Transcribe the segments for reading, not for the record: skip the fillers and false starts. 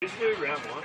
Just do round one.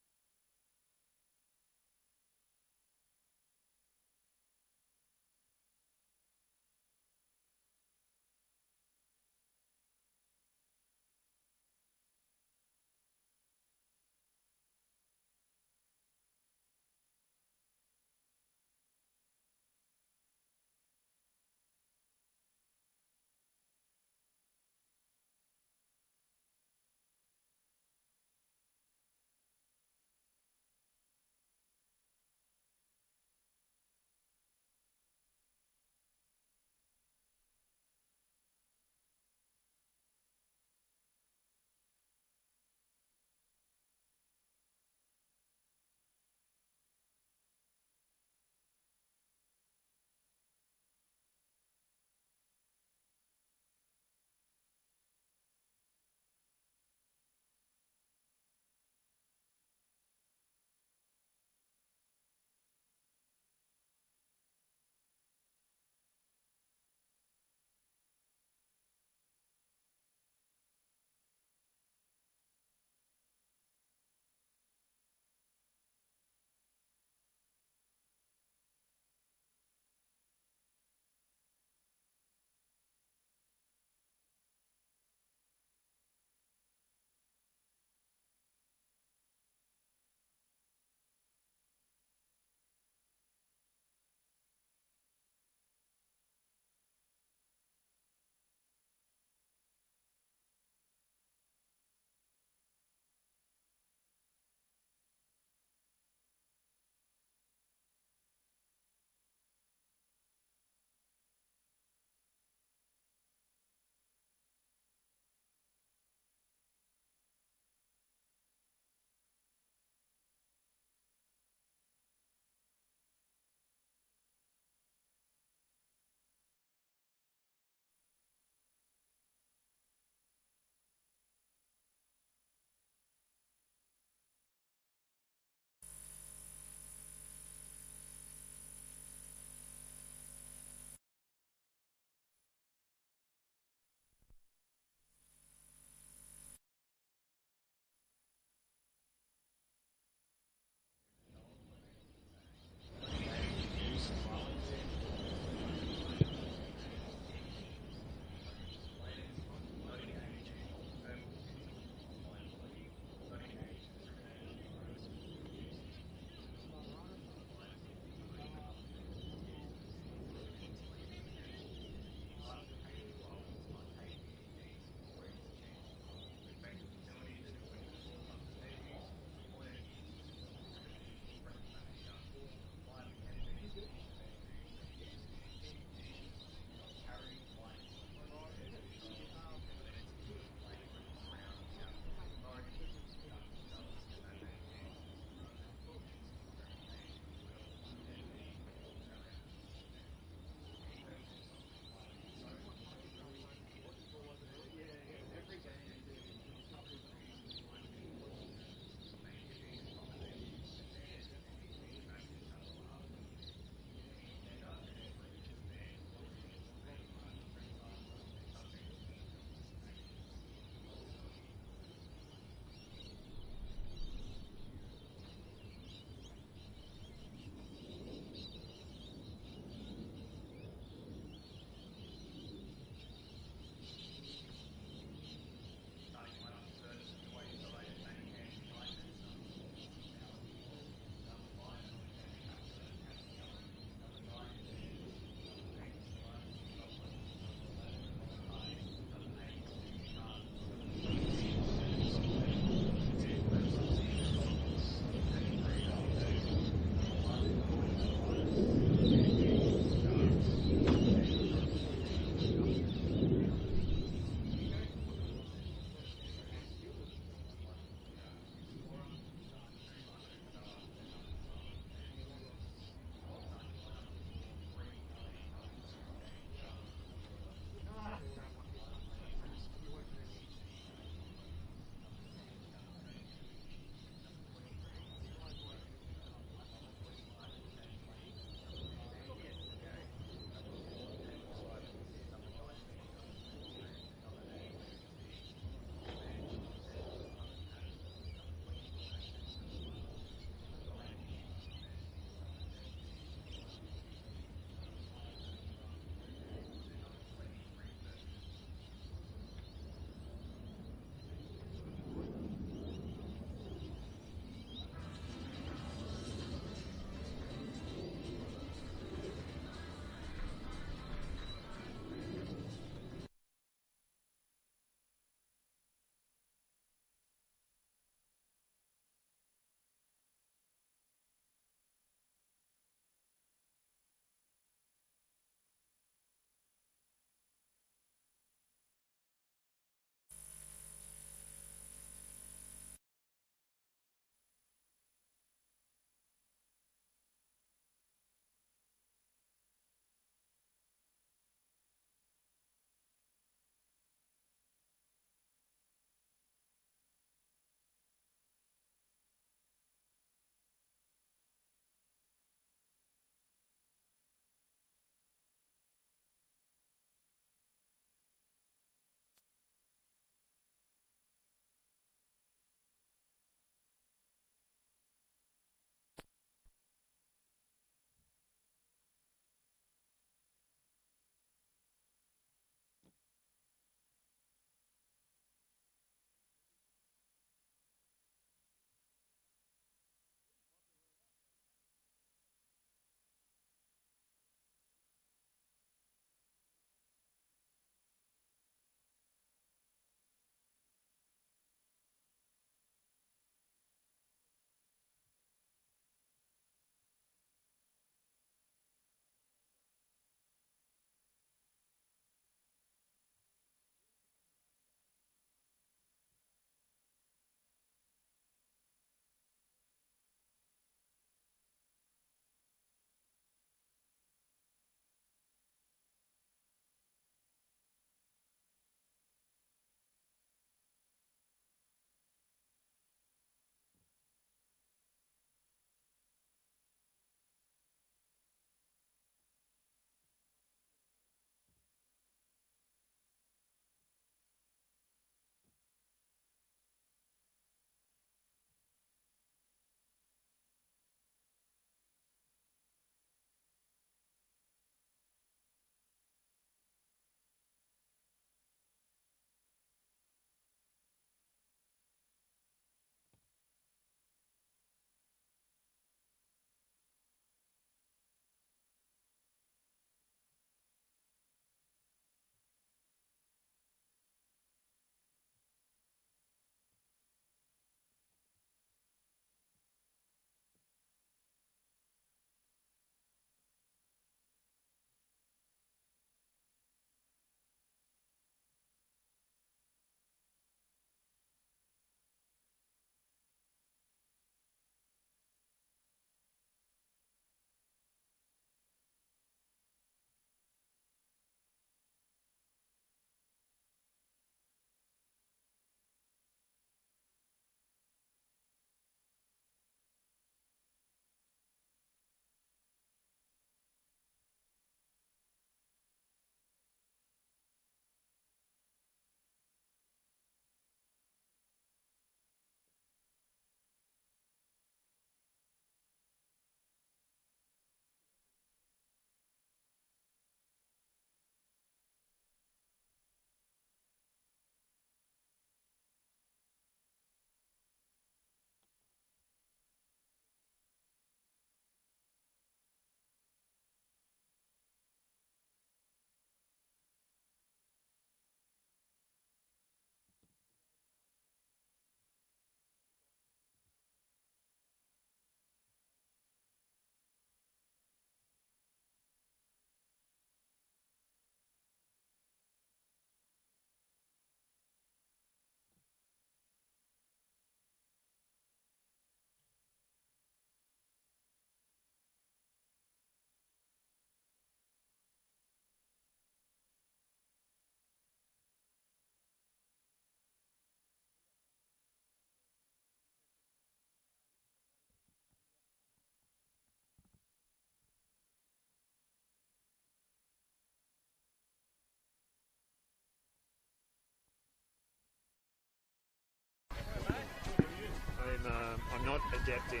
not adept in...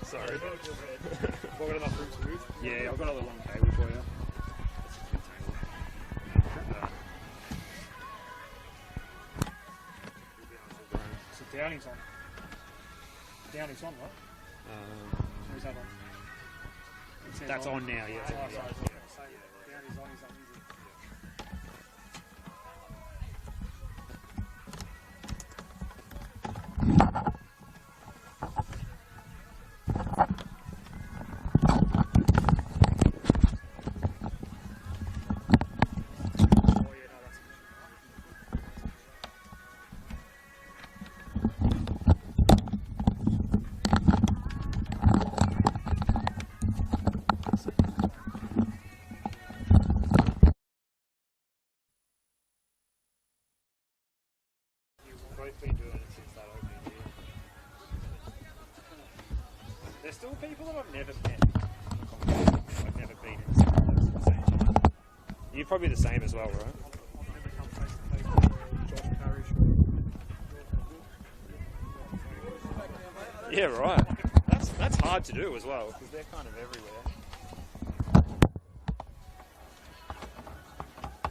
Sorry. Got enough room to move? Yeah, I've got a little long cable for you. So Downing's on. Downing's on, right? Or is that on? That's on now, yeah. Oh, sorry. Downing's on, he's on easy. Both been doing it since that opening year. There's still people that I've never met. I've never beaten at the same time. You're probably the same as well, right? I've never come face to face with Josh Parrish or... Yeah, right. That's hard to do as well, because they're kind of everywhere.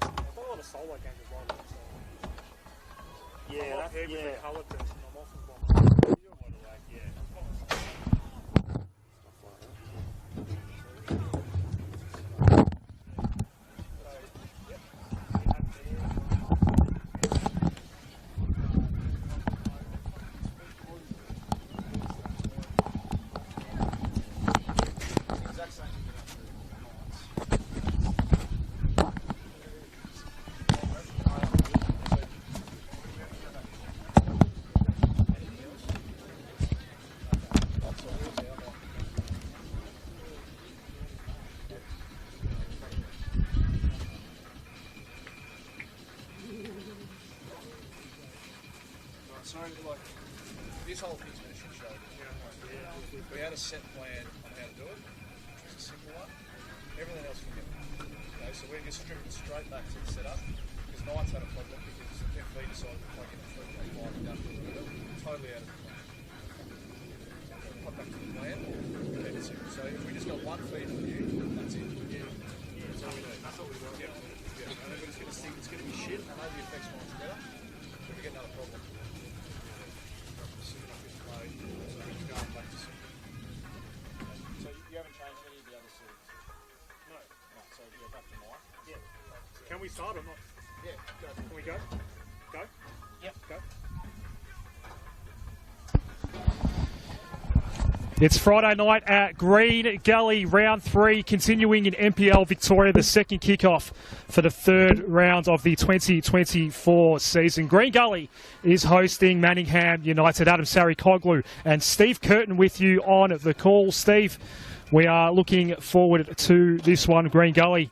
I've got a lot of solo games as well. Yeah, that's yeah. the colour test, and I'm often one. So, like, this whole thing's been a shit show. We had a set plan on how to do it, which was a simple one. Everything else can get okay, so we're just stripping straight back to the setup, because Knights had a problem because FV decided to plug in a 3.5 and done it totally out of the plan. Put back to the plan, keep it simple. So if we just got one feed for you, that's it. Yeah. That's all we need. That's all we want. Yeah. And then we're just going to see it's going to be shit. I know the effects might better, but we get another problem. So you haven't changed any of the other seats? No. Right, so yeah, back to mine. Yeah. Can we start or not? Yeah, go. Can we go? Go? Yep. Go. It's Friday night at Green Gully, round 3, continuing in NPL Victoria, the second kickoff for the third round of the 2024 season. Green Gully is hosting Manningham United. Adam Sarikoglu and Steve Curtin with you on the call. Steve, we are looking forward to this one. Green Gully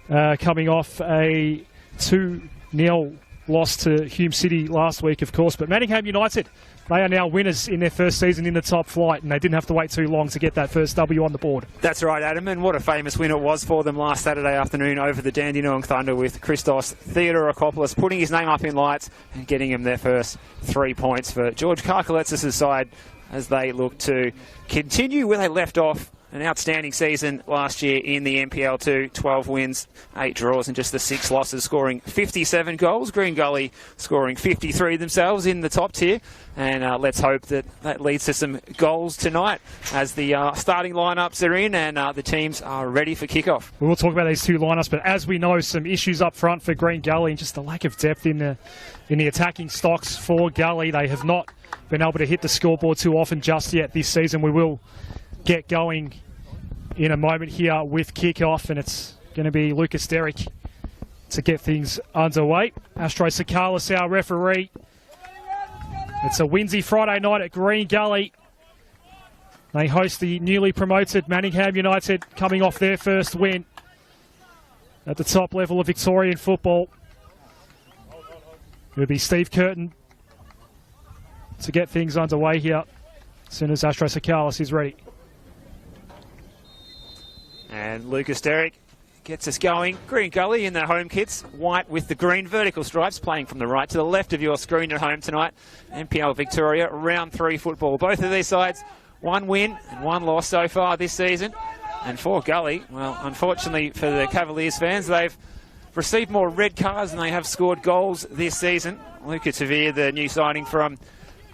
coming off a 2-0 loss to Hume City last week, of course, but Manningham United, they are now winners in their first season in the top flight, and they didn't have to wait too long to get that first W on the board. That's right, Adam, and what a famous win it was for them last Saturday afternoon over the Dandenong Thunder, with Christos Theodorakopoulos putting his name up in lights and getting him their first 3 points for George Karkalets' side as they look to continue where they left off. An outstanding season last year in the NPL2, 12 wins, 8 draws and just the 6 losses, scoring 57 goals. Green Gully scoring 53 themselves in the top tier. And let's hope that that leads to some goals tonight as the starting lineups are in and the teams are ready for kickoff. We will talk about these two lineups, but as we know, some issues up front for Green Gully and just the lack of depth in the attacking stocks for Gully. They have not been able to hit the scoreboard too often just yet this season. We will get going in a moment here with kickoff, and it's going to be Lucas Derrick to get things underway. Astro Sakalis, our referee. It's a windy Friday night at Green Gully. They host the newly promoted Manningham United, coming off their first win at the top level of Victorian football. It'll be Steve Curtin to get things underway here as soon as Astro Sakalis is ready. And Lucas Derrick gets us going. Green Gully in their home kits, white with the green vertical stripes, playing from the right to the left of your screen at home tonight. NPL Victoria, round 3 football. Both of these sides, 1 win and 1 loss so far this season. And for Gully, well, unfortunately for the Cavaliers fans, they've received more red cards than they have scored goals this season. Luca Tavir, the new signing from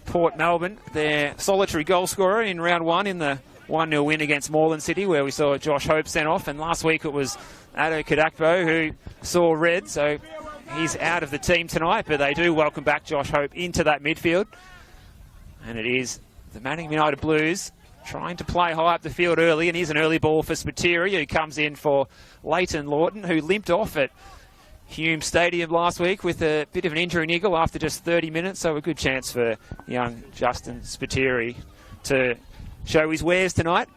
Port Melbourne, their solitary goal scorer in round 1 in the 1-0 win against Moreland City, where we saw Josh Hope sent off. And last week it was Ado Kadakpo who saw red, so he's out of the team tonight. But they do welcome back Josh Hope into that midfield. And it is the Manningham United Blues trying to play high up the field early. And here's an early ball for Spiteri, who comes in for Leighton Lawton, who limped off at Hume Stadium last week with a bit of an injury niggle after just 30 minutes. So a good chance for young Justin Spiteri to show his wares tonight.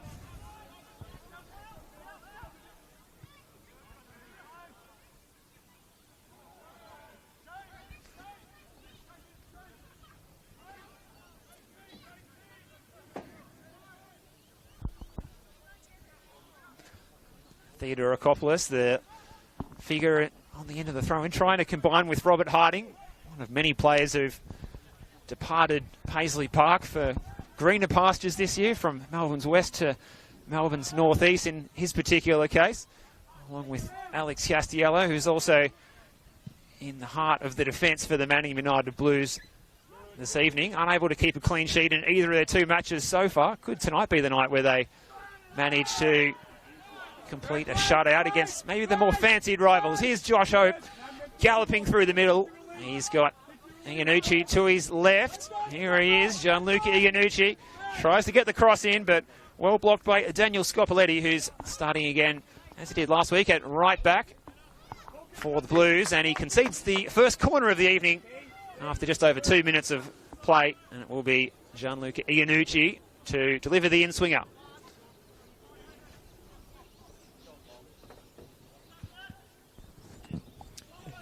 Theodore Akopoulos, the figure on the end of the throw-in, trying to combine with Robert Harding, one of many players who've departed Paisley Park for greener pastures this year, from Melbourne's west to Melbourne's northeast in his particular case, along with Alex Castiello, who's also in the heart of the defence for the Manningham United Blues this evening. Unable to keep a clean sheet in either of their 2 matches so far. Could tonight be the night where they manage to complete a shutout against maybe the more fancied rivals. Here's Josh Hope galloping through the middle. He's got Iannucci to his left. Here he is, Gianluca Iannucci. Tries to get the cross in, but well blocked by Daniel Scopoletti, who's starting again, as he did last week, at right back for the Blues. And he concedes the first corner of the evening after just over 2 minutes of play. And it will be Gianluca Iannucci to deliver the in-swinger.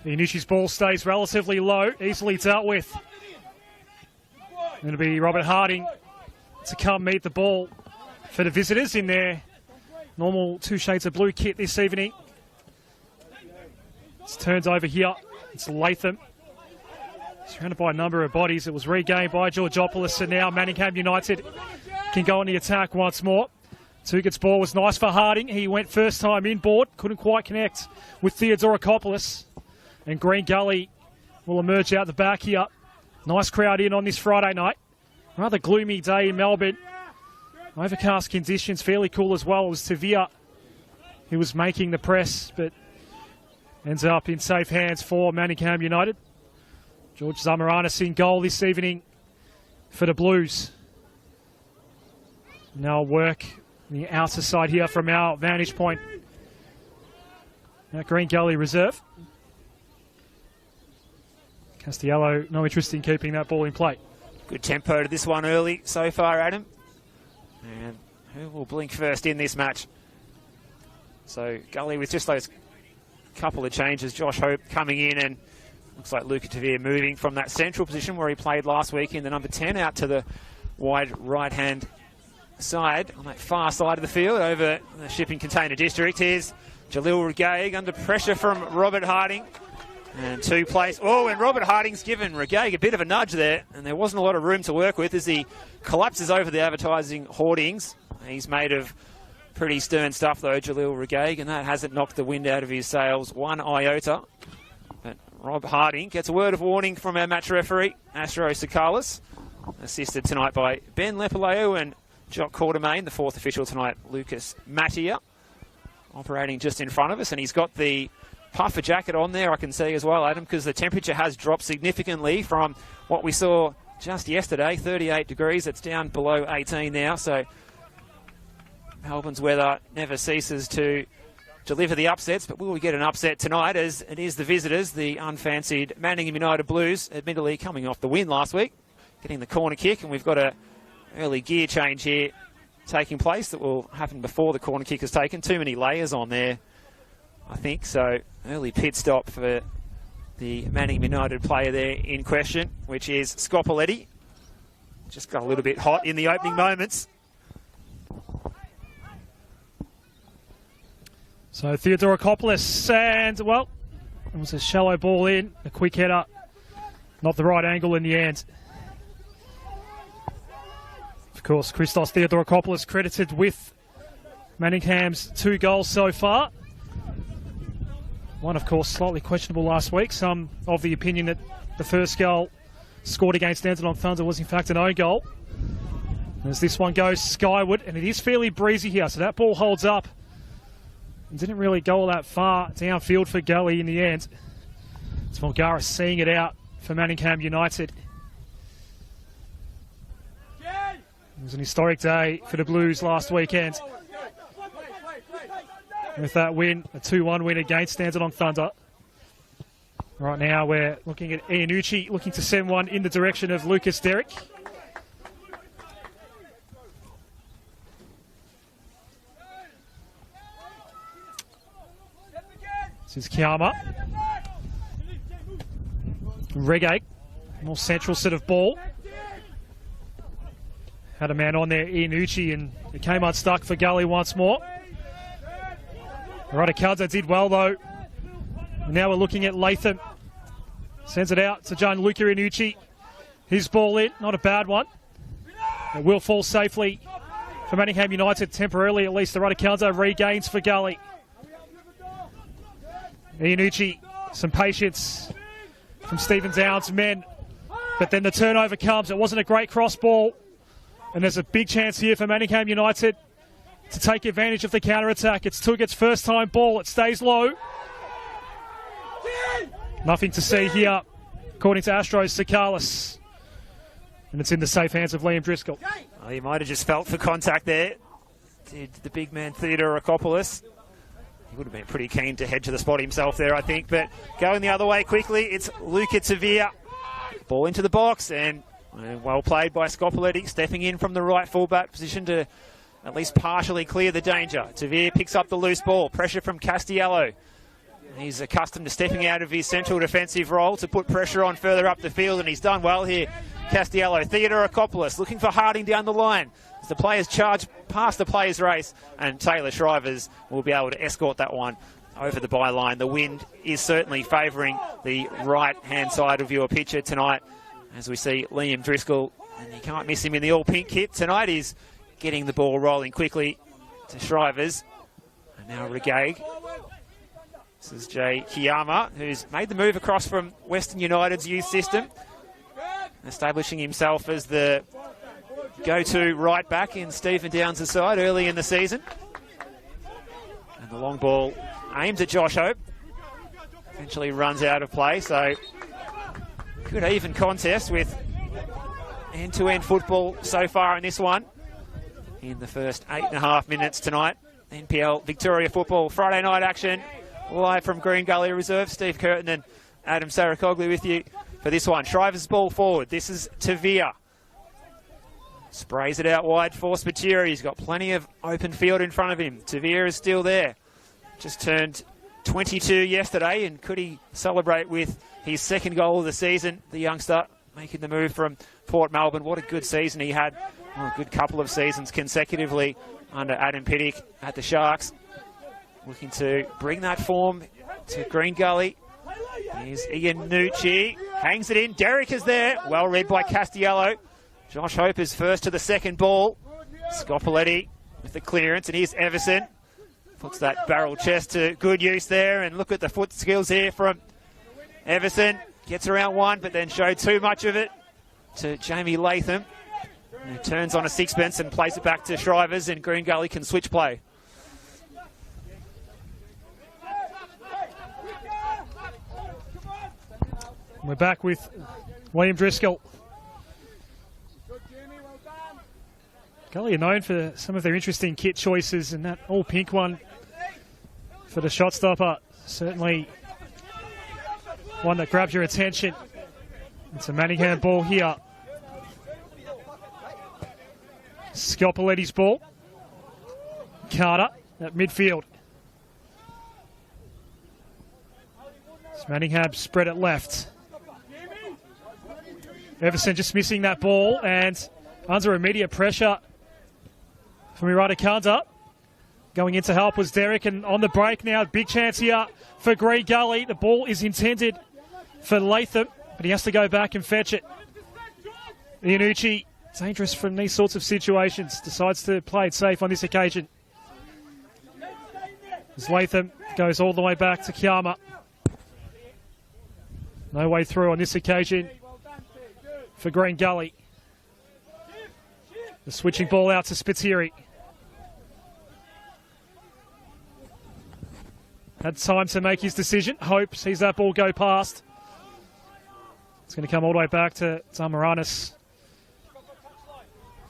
Iannucci's ball stays relatively low, easily dealt with. It'll be Robert Harding to come meet the ball for the visitors in their normal 2 shades of blue kit this evening. It's turned over here. It's Latham. Surrounded by a number of bodies. It was regained by Georgopoulos, and now Manningham United can go on the attack once more. Tuget's ball was nice for Harding. He went first time inboard, couldn't quite connect with Theodorakopoulos. And Green Gully will emerge out the back here. Nice crowd in on this Friday night. Rather gloomy day in Melbourne. Overcast conditions, fairly cool as well. It was Tavir who was making the press, but ends up in safe hands for Manningham United. George Zamaranis in goal this evening for the Blues. Now work on the outer side here from our vantage point. Now Green Gully reserve. Castiello, no interest in keeping that ball in play. Good tempo to this one early so far, Adam. And who will blink first in this match? So Gully with just those couple of changes. Josh Hope coming in, and looks like Luca Tavir moving from that central position where he played last week in the number 10 out to the wide right-hand side on that far side of the field over the shipping container district. Here's Jalil Regaig under pressure from Robert Harding. And 2 plays. Oh, and Robert Harding's given Regaig a bit of a nudge there, and there wasn't a lot of room to work with as he collapses over the advertising hoardings. He's made of pretty stern stuff, though, Jalil Regaig, and that hasn't knocked the wind out of his sails 1 iota. But Rob Harding gets a word of warning from our match referee, Astro Sakalis, assisted tonight by Ben Lepaleo and Jock Quartermain, the 4th official tonight, Lucas Mattia, operating just in front of us, and he's got the puffer jacket on there, I can see as well, Adam, because the temperature has dropped significantly from what we saw just yesterday, 38 degrees. It's down below 18 now, so Melbourne's weather never ceases to deliver the upsets, but will we get an upset tonight, as it is the visitors, the unfancied Manningham United Blues, admittedly coming off the win last week, getting the corner kick, and we've got a early gear change here taking place that will happen before the corner kick is taken. Too many layers on there, I think, so early pit stop for the Manningham United player there in question, which is Scopoletti. Just got a little bit hot in the opening moments. So Theodorakopoulos, and well, it was a shallow ball in, a quick header, not the right angle in the end. Of course, Christos Theodorakopoulos credited with Manningham's 2 goals so far. One, of course, slightly questionable last week. Some of the opinion that the first goal scored against Dandenong Thunder was in fact an own goal. As this one goes skyward, and it is fairly breezy here, so that ball holds up. And didn't really go all that far downfield for Gully in the end. It's Mulgaris seeing it out for Manningham United. It was an historic day for the Blues last weekend. With that win, a 2-1 win against Dandenong Thunder. Right now we're looking at Iannucci looking to send one in the direction of Lucas Derrick. This is Kiama. Reggae, more central set of ball. Had a man on there, Iannucci, and it came unstuck for Gully once more. Radicaldo did well though. And now we're looking at Latham. Sends it out to Gianluca Iannucci. His ball in, not a bad one. It will fall safely for Manningham United, temporarily at least. The Radicaldo regains for Gully. Iannucci, some patience from Stephen Downs' men. But then the turnover comes. It wasn't a great cross ball. And there's a big chance here for Manningham United to take advantage of the counter-attack. It's Tuget's first time ball. It stays low. Nothing to see here, according to Astros Sakalis. And it's in the safe hands of Liam Driscoll. Oh, he might have just felt for contact there. Did the big man Theodorakopoulos. He would have been pretty keen to head to the spot himself there, I think. But going the other way quickly, it's Luca Tavia. Ball into the box, and well played by Scopoletti, stepping in from the right fullback position to at least partially clear the danger. Tavia picks up the loose ball. Pressure from Castiello. He's accustomed to stepping out of his central defensive role to put pressure on further up the field, and he's done well here. Castiello, Theodorakopoulos looking for Harding down the line as the players charge past the players' race, and Taylor Shrivers will be able to escort that one over the byline. The wind is certainly favouring the right-hand side of your picture tonight, as we see Liam Driscoll, and you can't miss him in the all-pink kit tonight. He's getting the ball rolling quickly to Shrivers, and now Regag. This is Jay Kiyama, who's made the move across from Western United's youth system, establishing himself as the go-to right back in Stephen Downs' side early in the season. And the long ball aimed at Josh Hope. Eventually runs out of play, so good even contest with end-to-end football so far in this one. In the first 8.5 minutes tonight, NPL Victoria Football Friday night action. Live from Green Gully Reserve, Steve Curtin and Adam Sarakoglu with you for this one. Shrivers ball forward. This is Tavia. Sprays it out wide for Spateri. He's got plenty of open field in front of him. Tavia is still there. Just turned 22 yesterday, and could he celebrate with his second goal of the season? The youngster making the move from Port Melbourne. What a good season he had. Well, a good couple of seasons consecutively under Adam Pittick at the Sharks. Looking to bring that form to Green Gully. Here's Iannucci. Hangs it in. Derrick is there. Well read by Castiello. Josh Hope is first to the second ball. Scopoletti with the clearance. And here's Everson. Puts that barrel chest to good use there. And look at the foot skills here from Everson. Gets around one, but then showed too much of it to Jamie Latham, who turns on a sixpence and plays it back to Shrivers, and Green Gully can switch play. We're back with Liam Driscoll. Gully are known for some of their interesting kit choices, and that all-pink one for the shot stopper, certainly one that grabs your attention. It's a Manningham ball here. Scopoletti's ball. Carter at midfield. It's Manningham spread it left. Everson just missing that ball, and under immediate pressure from Irada Kanda. Going in to help was Derek, and on the break now, big chance here for Green Gully. The ball is intended for Latham, but he has to go back and fetch it. Iannucci, dangerous from these sorts of situations, decides to play it safe on this occasion. As Latham goes all the way back to Kiama. No way through on this occasion for Green Gully. The switching ball out to Spiteri. Had time to make his decision. Hope sees that ball go past. It's going to come all the way back to Zamaranis.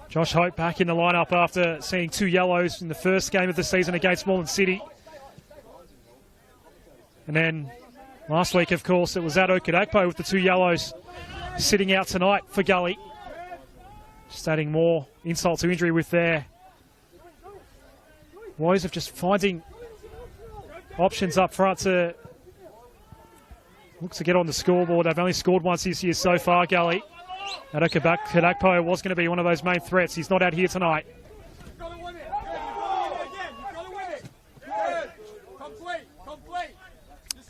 Josh Hope back in the lineup after seeing 2 yellows in the first game of the season against Moreland City. And then last week, of course, it was Ado Kadakpo with the 2 yellows sitting out tonight for Gully. Just adding more insult to injury with their woes of just finding options up front to look to get on the scoreboard. They've only scored once this year so far, Gully. Ado Kadakpo was going to be one of those main threats. He's not out here tonight.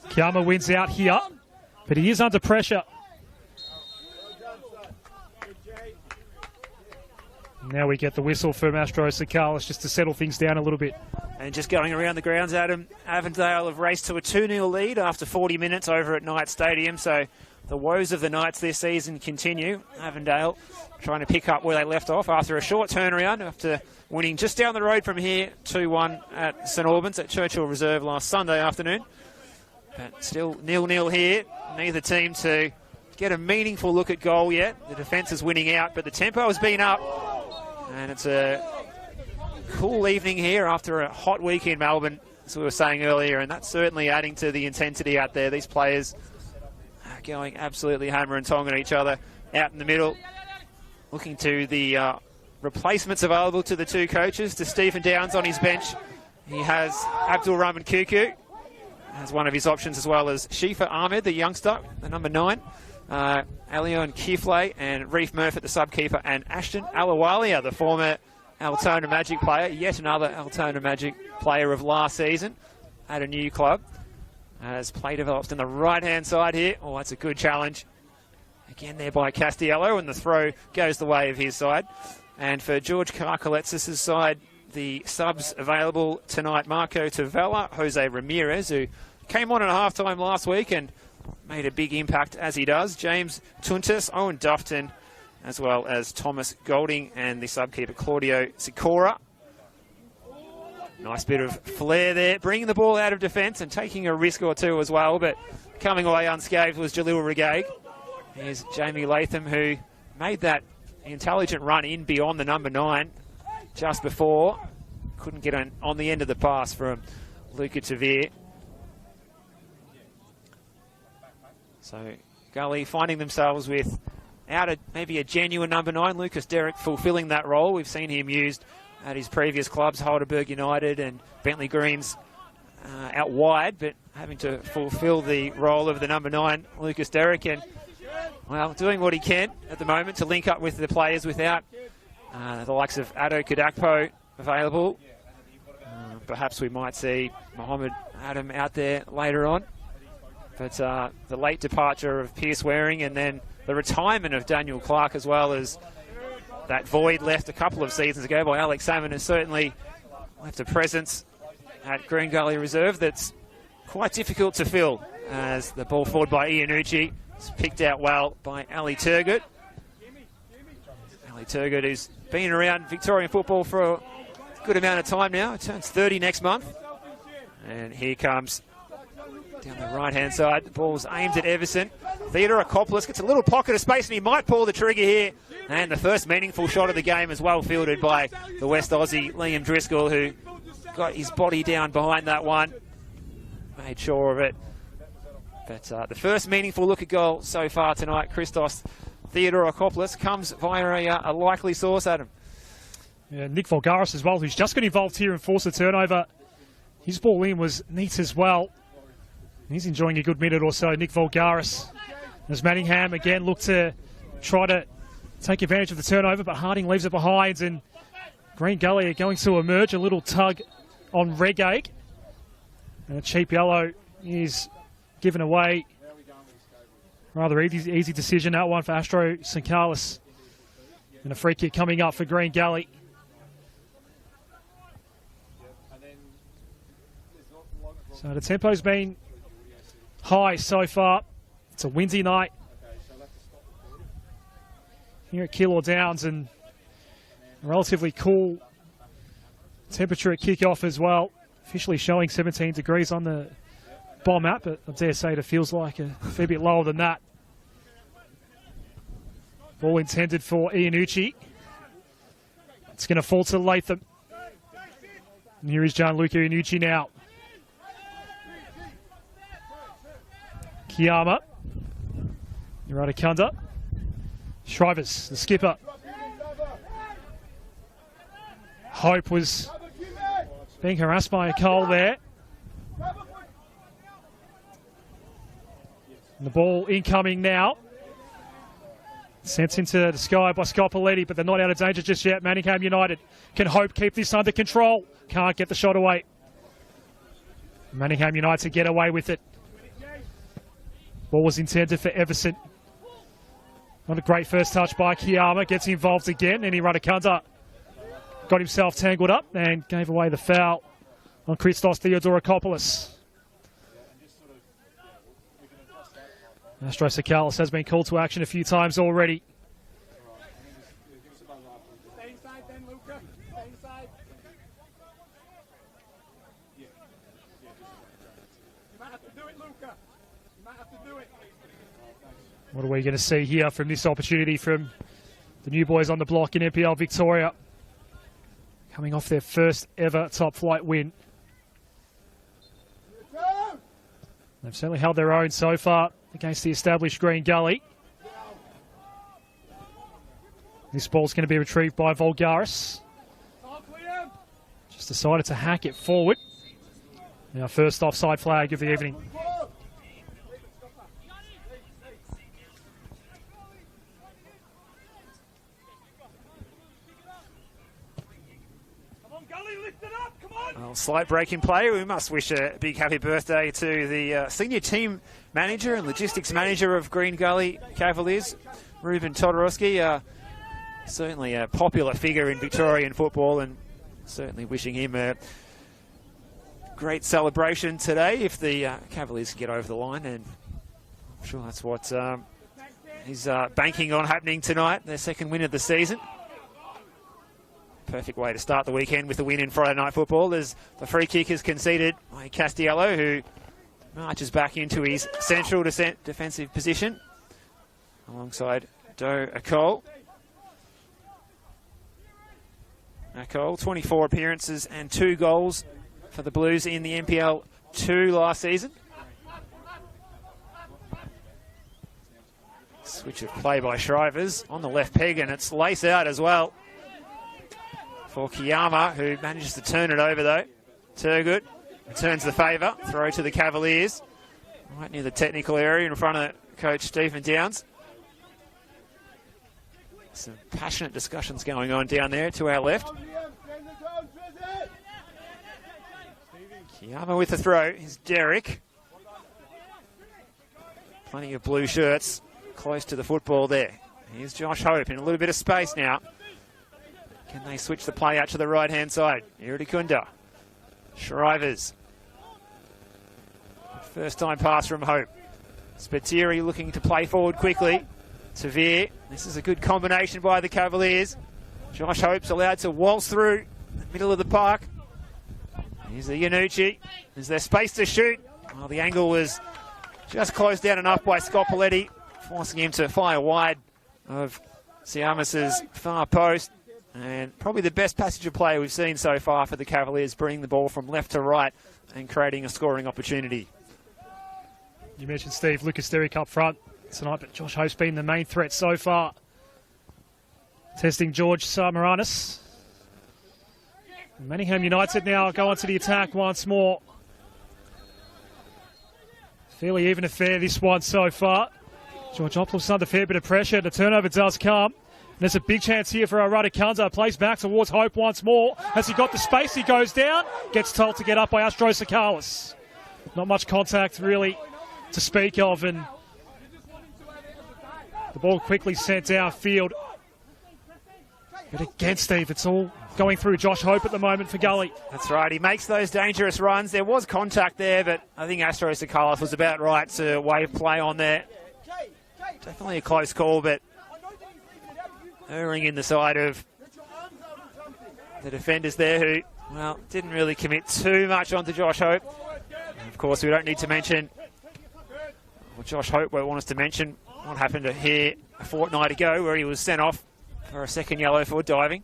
Kiama wins out here, but he is under pressure. Now we get the whistle from Astro Sakalis just to settle things down a little bit. And just going around the grounds, Adam, Avondale have raced to a 2-0 lead after 40 minutes over at Knights Stadium. So the woes of the Knights this season continue. Avondale trying to pick up where they left off after a short turnaround after winning just down the road from here 2-1 at St Albans at Churchill Reserve last Sunday afternoon. But still 0-0 here. Neither team to get a meaningful look at goal yet. The defence is winning out, but the tempo has been up. And it's a cool evening here after a hot week in Melbourne, as we were saying earlier, and that's certainly adding to the intensity out there. These players are going absolutely hammer and tong at each other out in the middle. Looking to the replacements available to the 2 coaches. To Stephen Downs on his bench, he has Abdul Rahman Kuku as one of his options, as well as Shifa Ahmed, the youngster, the number 9. Alion Kifle and Reef Murph at the sub-keeper, and Ashton Alawalia, the former Altona Magic player, yet another Altona Magic player of last season at a new club. As play develops on the right-hand side here. Oh, that's a good challenge. Again there by Castiello, and the throw goes the way of his side. And for George Karkaletsis' side, the subs available tonight, Marco Tavella, Jose Ramirez, who came on at half-time last week and made a big impact as he does. James Tuntis, Owen Duffton, as well as Thomas Golding and the sub-keeper Claudio Sikora. Nice bit of flair there, bringing the ball out of defence and taking a risk or 2 as well, but coming away unscathed was Jalil Regaig. Here's Jamie Latham, who made that intelligent run in beyond the number 9 just before. Couldn't get on the end of the pass from Luca Tavir. So Gully finding themselves without maybe a genuine number 9. Lucas Derrick fulfilling that role. We've seen him used at his previous clubs, Heidelberg United and Bentley Greens, out wide, but having to fulfill the role of the number 9, Lucas Derrick, and well, doing what he can at the moment to link up with the players without the likes of Ado Kadakpo available. Perhaps we might see Mohammed Adam out there later on. But the late departure of Pierce Waring and then the retirement of Daniel Clark, as well as that void left a couple of seasons ago by Alex Salmon, has certainly left a presence at Green Gully Reserve that's quite difficult to fill, as the ball forward by Iannucci is picked out well by Ali Turgut. Ali Turgut, who's been around Victorian football for a good amount of time now, turns 30 next month. And here comes down the right-hand side. The ball's aimed at Everson. Theodore Akopoulos gets a little pocket of space, and he might pull the trigger here. And the first meaningful shot of the game is well fielded by the West Aussie, Liam Driscoll, who got his body down behind that one. Made sure of it. But the first meaningful look at goal so far tonight, Christos Theodore Akopoulos, comes via a likely source, Adam. Yeah, Nick Volgaris as well, who's just got involved here and forced a turnover. His ball in was neat as well. He's enjoying a good minute or so, Nick Volgaris. As Manningham again look to try to take advantage of the turnover, but Harding leaves it behind, and Green Gully are going to emerge. A little tug on Reggae. And a cheap yellow is given away. Rather easy decision, that one for Astro St. Carlos. And a free kick coming up for Green Gully. So the tempo's been high so far. It's a windy night here at Keilor Downs, and a relatively cool temperature at kickoff as well. Officially showing 17 degrees on the bomb app, but I dare say it feels like a fair bit lower than that. Ball intended for Iannucci. It's going to fall to Latham. And here is Gianluca Iannucci now. Kiyama. Iratakunda. Shrivers, the skipper. Hope was being harassed by a Cole there. And the ball incoming now. Sent into the sky by Scopoletti, but they're not out of danger just yet. Manningham United can Hope keep this under control. Can't get the shot away. Manningham United to get away with it. Ball was intended for Everson. Not a great first touch by Kiyama. Gets involved again, and Iratakunda got himself tangled up and gave away the foul on Christos Theodorakopoulos. Astro St. Carlos has been called to action a few times already. Stay inside then, Luca. Stay inside. You might have to do it, Luca. You might have to do it. What are we going to see here from this opportunity from the new boys on the block in NPL Victoria? Coming off their first ever top flight win. They've certainly held their own so far against the established Green Gully. This ball's going to be retrieved by Volgaris. Just decided to hack it forward. Now first offside flag of the evening. Well, slight break in play. We must wish a big happy birthday to the senior team manager and logistics manager of Green Gully Cavaliers, Ruben Todorowski. Certainly a popular figure in Victorian football, and certainly wishing him a great celebration today if the Cavaliers get over the line, and I'm sure that's what he's banking on happening tonight, their second win of the season. Perfect way to start the weekend with a win in Friday Night Football, as the free kick is conceded by Castiello, who marches back into his central defensive position alongside Doe Akol. Akol, 24 appearances and 2 goals for the Blues in the NPL 2 last season. Switch of play by Shrivers on the left peg, and it's lace out as well for Kiyama, who manages to turn it over though. Turgut returns the favour. Throw to the Cavaliers. Right near the technical area in front of coach Stephen Downs. Some passionate discussions going on down there to our left. Kiyama with the throw is Derek. Plenty of blue shirts close to the football there. Here's Josh Hope in a little bit of space now. Can they switch the play out to the right-hand side? Iratakunda. Shrivers. First time pass from Hope. Spiteri looking to play forward quickly. Severe. This is a good combination by the Cavaliers. Josh Hope's allowed to waltz through the middle of the park. Here's the Iannucci. Is there space to shoot? Well, the angle was just closed down enough by Scopoletti, forcing him to fire wide of Siamas's far post. And probably the best passage of play we've seen so far for the Cavaliers, bringing the ball from left to right and creating a scoring opportunity. You mentioned Steve Lucas Derrick up front tonight, but Josh Hope's been the main threat so far. Testing George Samaranis. Manningham United now go on to the attack once more. Fairly even affair this one so far. Georgiopoulos under a fair bit of pressure. The turnover does come. There's a big chance here for Radikunda. Plays back towards Hope once more. Has he got the space? He goes down. Gets told to get up by Astro Sakalis. Not much contact really to speak of, and the ball quickly sent downfield. But again, Steve, it's all going through Josh Hope at the moment for Gully. That's right. He makes those dangerous runs. There was contact there, but I think Astro Sakalis was about right to wave play on there. Definitely a close call, but erring in the side of the defenders there who, well, didn't really commit too much onto Josh Hope. And of course, we don't need to mention, well, Josh Hope won't want us to mention what happened here a fortnight ago where he was sent off for a second yellow for diving.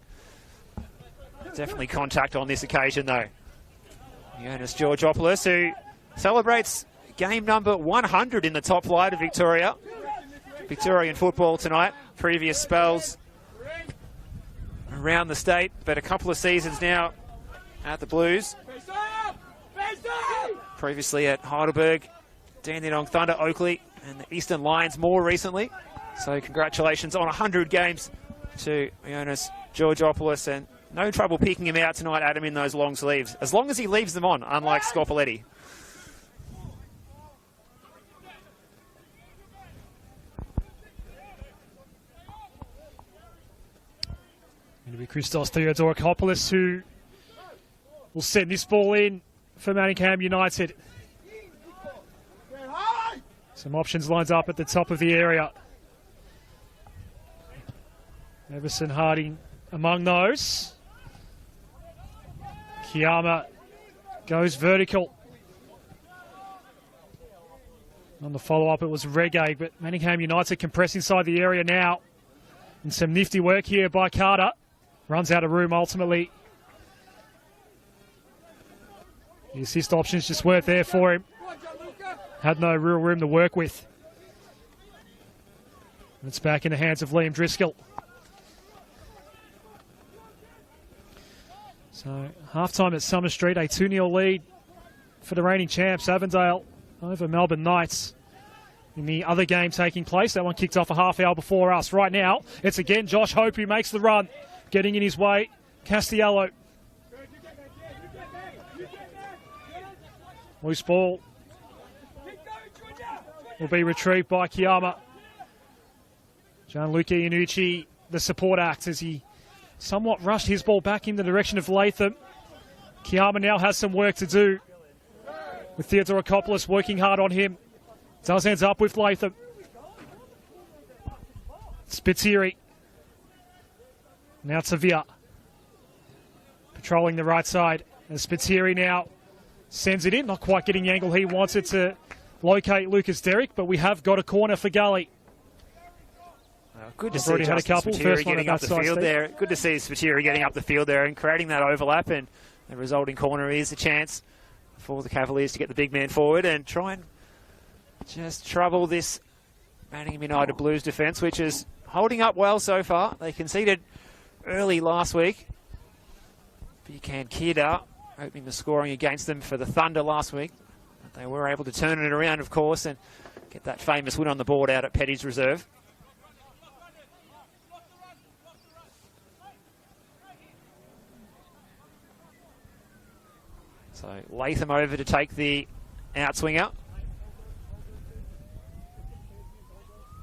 Definitely contact on this occasion, though. Jonas Georgopoulos, who celebrates game number 100 in the top flight of Victorian football tonight. Previous spells around the state, but a couple of seasons now at the Blues. Previously at Heidelberg, Dandenong Thunder, Oakley, and the Eastern Lions more recently. So congratulations on 100 games to Jonas Georgopoulos, and no trouble picking him out tonight, Adam, in those long sleeves, as long as he leaves them on, unlike Scopoletti. Going to be Christos Theodorakopoulos who will send this ball in for Manningham United. Some options lined up at the top of the area. Everson Harding among those. Kiyama goes vertical. On the follow-up, it was Reggae, but Manningham United compress inside the area now. And some nifty work here by Carter. Runs out of room ultimately. The assist options just weren't there for him. Had no real room to work with. And it's back in the hands of Liam Driscoll. So, half-time at Summer Street, a 2-0 lead for the reigning champs, Avondale, over Melbourne Knights. In the other game taking place, that one kicked off a half hour before us. Right now, it's again Josh Hope who makes the run. Getting in his way, Castiello. Loose ball will be retrieved by Kiyama. Gianluca Iannucci, the support act, as he somewhat rushed his ball back in the direction of Latham. Kiyama now has some work to do, with Theodorakopoulos working hard on him. Does ends up with Latham. Spiteri. Now Tavia. Patrolling the right side. And Spiteri now sends it in. Not quite getting the angle he wants it to locate Lucas Derrick, but we have got a corner for Gully. Good to see had a couple. First one getting up the field there. Good to see Spiteri getting up the field there and creating that overlap, and the resulting corner is a chance for the Cavaliers to get the big man forward and try and just trouble this Manningham United Blues defence, which is holding up well so far. They conceded early last week. Buchan Kida opening the scoring against them for the Thunder last week. But they were able to turn it around, of course, and get that famous win on the board out at Petty's Reserve. So Latham over to take the outswinger.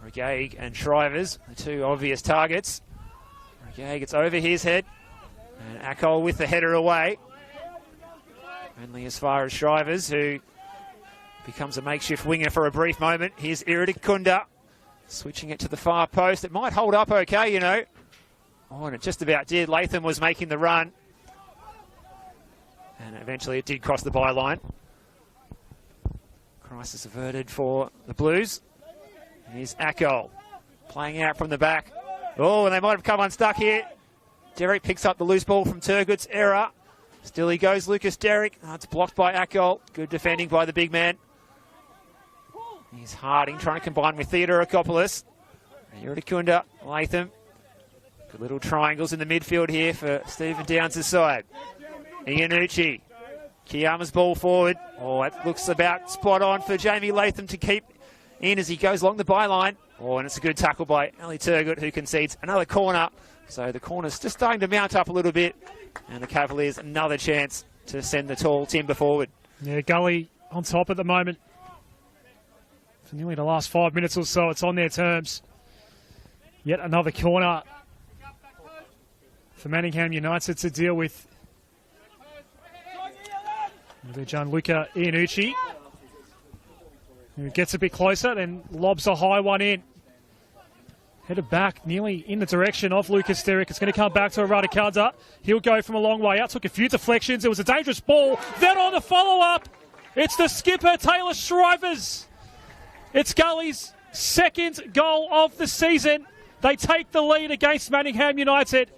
Reggae and Shrivers, the two obvious targets. Reggae gets over his head, and Akol with the header away. Only as far as Shrivers, who becomes a makeshift winger for a brief moment. Here's Iradikunda, switching it to the far post. It might hold up okay, you know. Oh, and it just about did. Latham was making the run, and eventually it did cross the byline. Crisis averted for the Blues. Here's Akol playing out from the back. Oh, and they might have come unstuck here. Derrick picks up the loose ball from Turgut's error. Still he goes, Lucas Derrick. Oh, it's blocked by Akol. Good defending by the big man. Here's Harding trying to combine with Theodorakopoulos. Iradikunda, Latham. Good little triangles in the midfield here for Stephen Downs' side. Iannucci. Kiyama's ball forward. Oh, it looks about spot on for Jamie Latham to keep in as he goes along the byline. Oh, and it's a good tackle by Ali Turgut, who concedes another corner. So the corner's just starting to mount up a little bit. And the Cavaliers another chance to send the tall timber forward. Yeah, Gully on top at the moment. For nearly the last 5 minutes or so, it's on their terms. Yet another corner for Manningham United to deal with. Gianluca Iannucci, who gets a bit closer, then lobs a high one in. Headed back nearly in the direction of Lucas Derrick. It's going to come back to Radicanda. He'll go from a long way out. Took a few deflections. It was a dangerous ball. Then on the follow-up, it's the skipper, Taylor Shrivers. It's Gully's second goal of the season. They take the lead against Manningham United.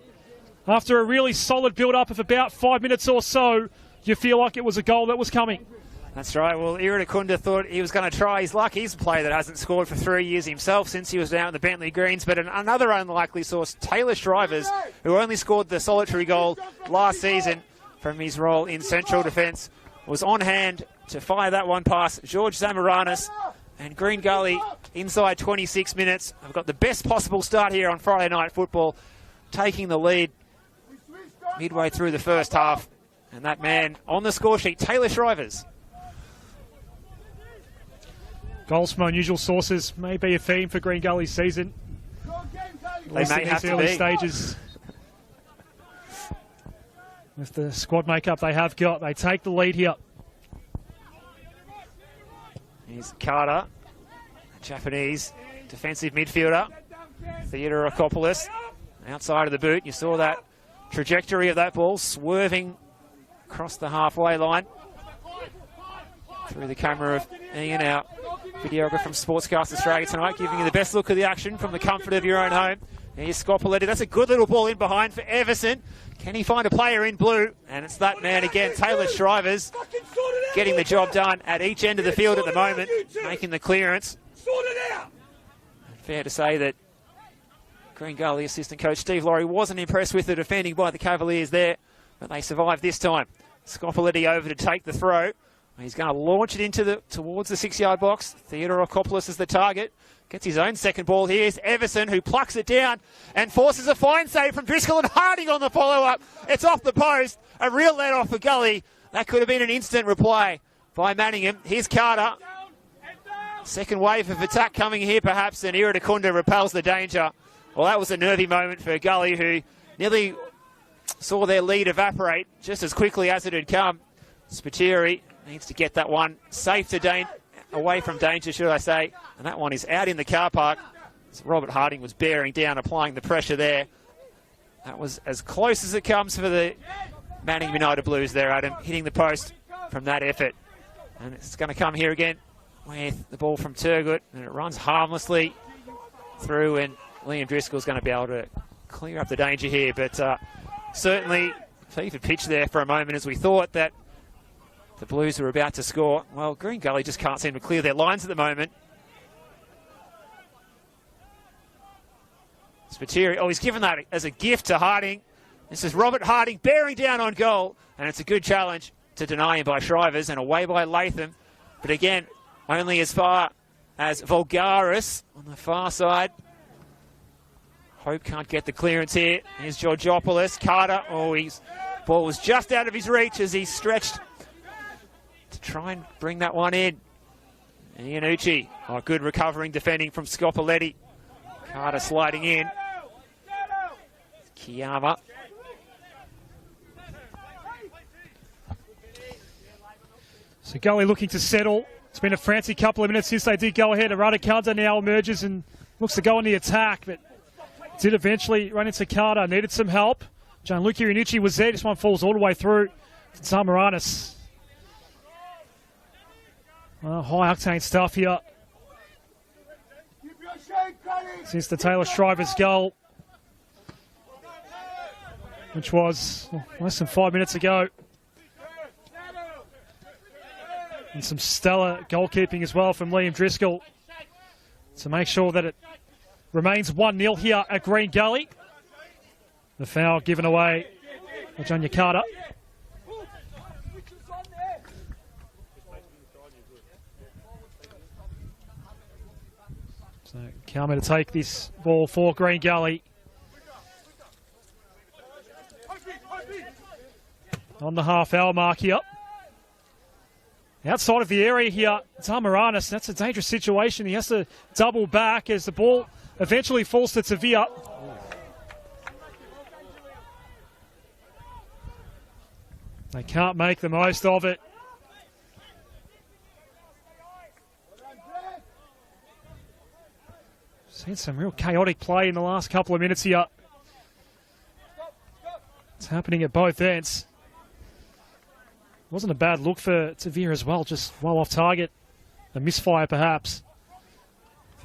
After a really solid build-up of about 5 minutes or so, you feel like it was a goal that was coming. That's right. Well, Iridakunda thought he was going to try his luck. He's a player that hasn't scored for 3 years himself since he was down in the Bentley Greens. But another unlikely source, Taylor Shrivers, who only scored the solitary goal last season from his role in central defence, was on hand to fire that one past George Zamoranis. And Green Gully, inside 26 minutes, have got the best possible start here on Friday Night Football, taking the lead midway through the first half. And that man on the score sheet, Taylor Shrivers. Goals from unusual sources may be a theme for Green Gully's season. They may have to early be. Stages. With the squad makeup they have got, they take the lead here. Here's Carter, a Japanese defensive midfielder. Theodore Akopoulos, outside of the boot. You saw that trajectory of that ball swerving across the halfway line. Through the camera of Ian, our videographer from Sportscast Australia tonight, giving you the best look of the action from the comfort of your own home. Here's Scopoletti. That's a good little ball in behind for Everson. Can he find a player in blue? And it's that man again, Taylor Shrivers, getting the job done at each end of the field at the moment, making the clearance. Fair to say that Green Gully assistant coach Steve Laurie wasn't impressed with the defending by the Cavaliers there, but they survived this time. Scopoletti over to take the throw. He's going to launch it towards the 6-yard box. Theodore Akopoulos is the target. Gets his own second ball. Here's Everson, who plucks it down and forces a fine save from Driscoll and Harding on the follow-up. It's off the post. A real let-off for Gully. That could have been an instant reply by Manningham. Here's Carter. Second wave of attack coming here, perhaps, and Iridakunda repels the danger. Well, that was a nervy moment for Gully, who nearly saw their lead evaporate just as quickly as it had come. Spiteri needs to get that one safe to away from danger, should I say. And that one is out in the car park. So Robert Harding was bearing down, applying the pressure there. That was as close as it comes for the Manningham United Blues there, Adam, hitting the post from that effort. And it's going to come here again with the ball from Turgut. And it runs harmlessly through, and Liam Driscoll's going to be able to clear up the danger here. But certainly, fevered pitch there for a moment as we thought that the Blues were about to score. Well, Green Gully just can't seem to clear their lines at the moment. Spiteri, he's given that as a gift to Harding. This is Robert Harding bearing down on goal, and it's a good challenge to deny him by Shrivers and away by Latham. But again, only as far as Vulgaris on the far side. Hope can't get the clearance here. Here's Georgopoulos. Carter, his ball was just out of his reach as he stretched to try and bring that one in. Iannucci, good recovering defending from Scopoletti. Carter sliding in. Kiyama. So Gully looking to settle. It's been a frantic couple of minutes since they did go ahead. Radicanda now emerges and looks to go on the attack, but did eventually run into Carter. Needed some help. Gianluca Iannucci was there. This one falls all the way through to Zamoranis. Well, high-octane stuff here. Since the Taylor Shrivers goal, which was less than 5 minutes ago. And some stellar goalkeeping as well from Liam Driscoll to make sure that it remains 1-0 here at Green Gully. The foul given away by Junior Carter. So Kalma to take this ball for Green Gully. On the half-hour mark here. Outside of the area here, Zamaranis, that's a dangerous situation. He has to double back as the ball eventually falls to Tavia. They can't make the most of it. Seen some real chaotic play in the last couple of minutes here. It's happening at both ends. Wasn't a bad look for Tavia as well, just well off target. A misfire perhaps.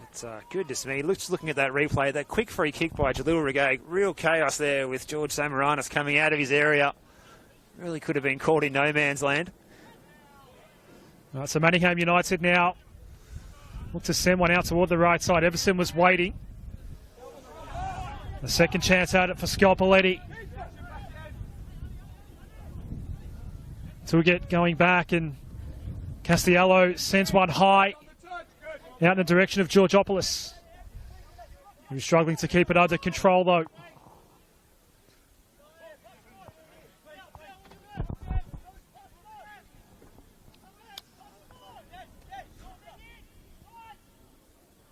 It's goodness me. Just looking at that replay, that quick free kick by Jalil Regay. Real chaos there with George Zamaranis coming out of his area. Really could have been caught in no man's land. All right, so Manningham United now look to send one out toward the right side. Everson was waiting. The second chance at it for Scopoletti. Tuget going back, and Castiello sends one high out in the direction of Georgopoulos. He's struggling to keep it under control though.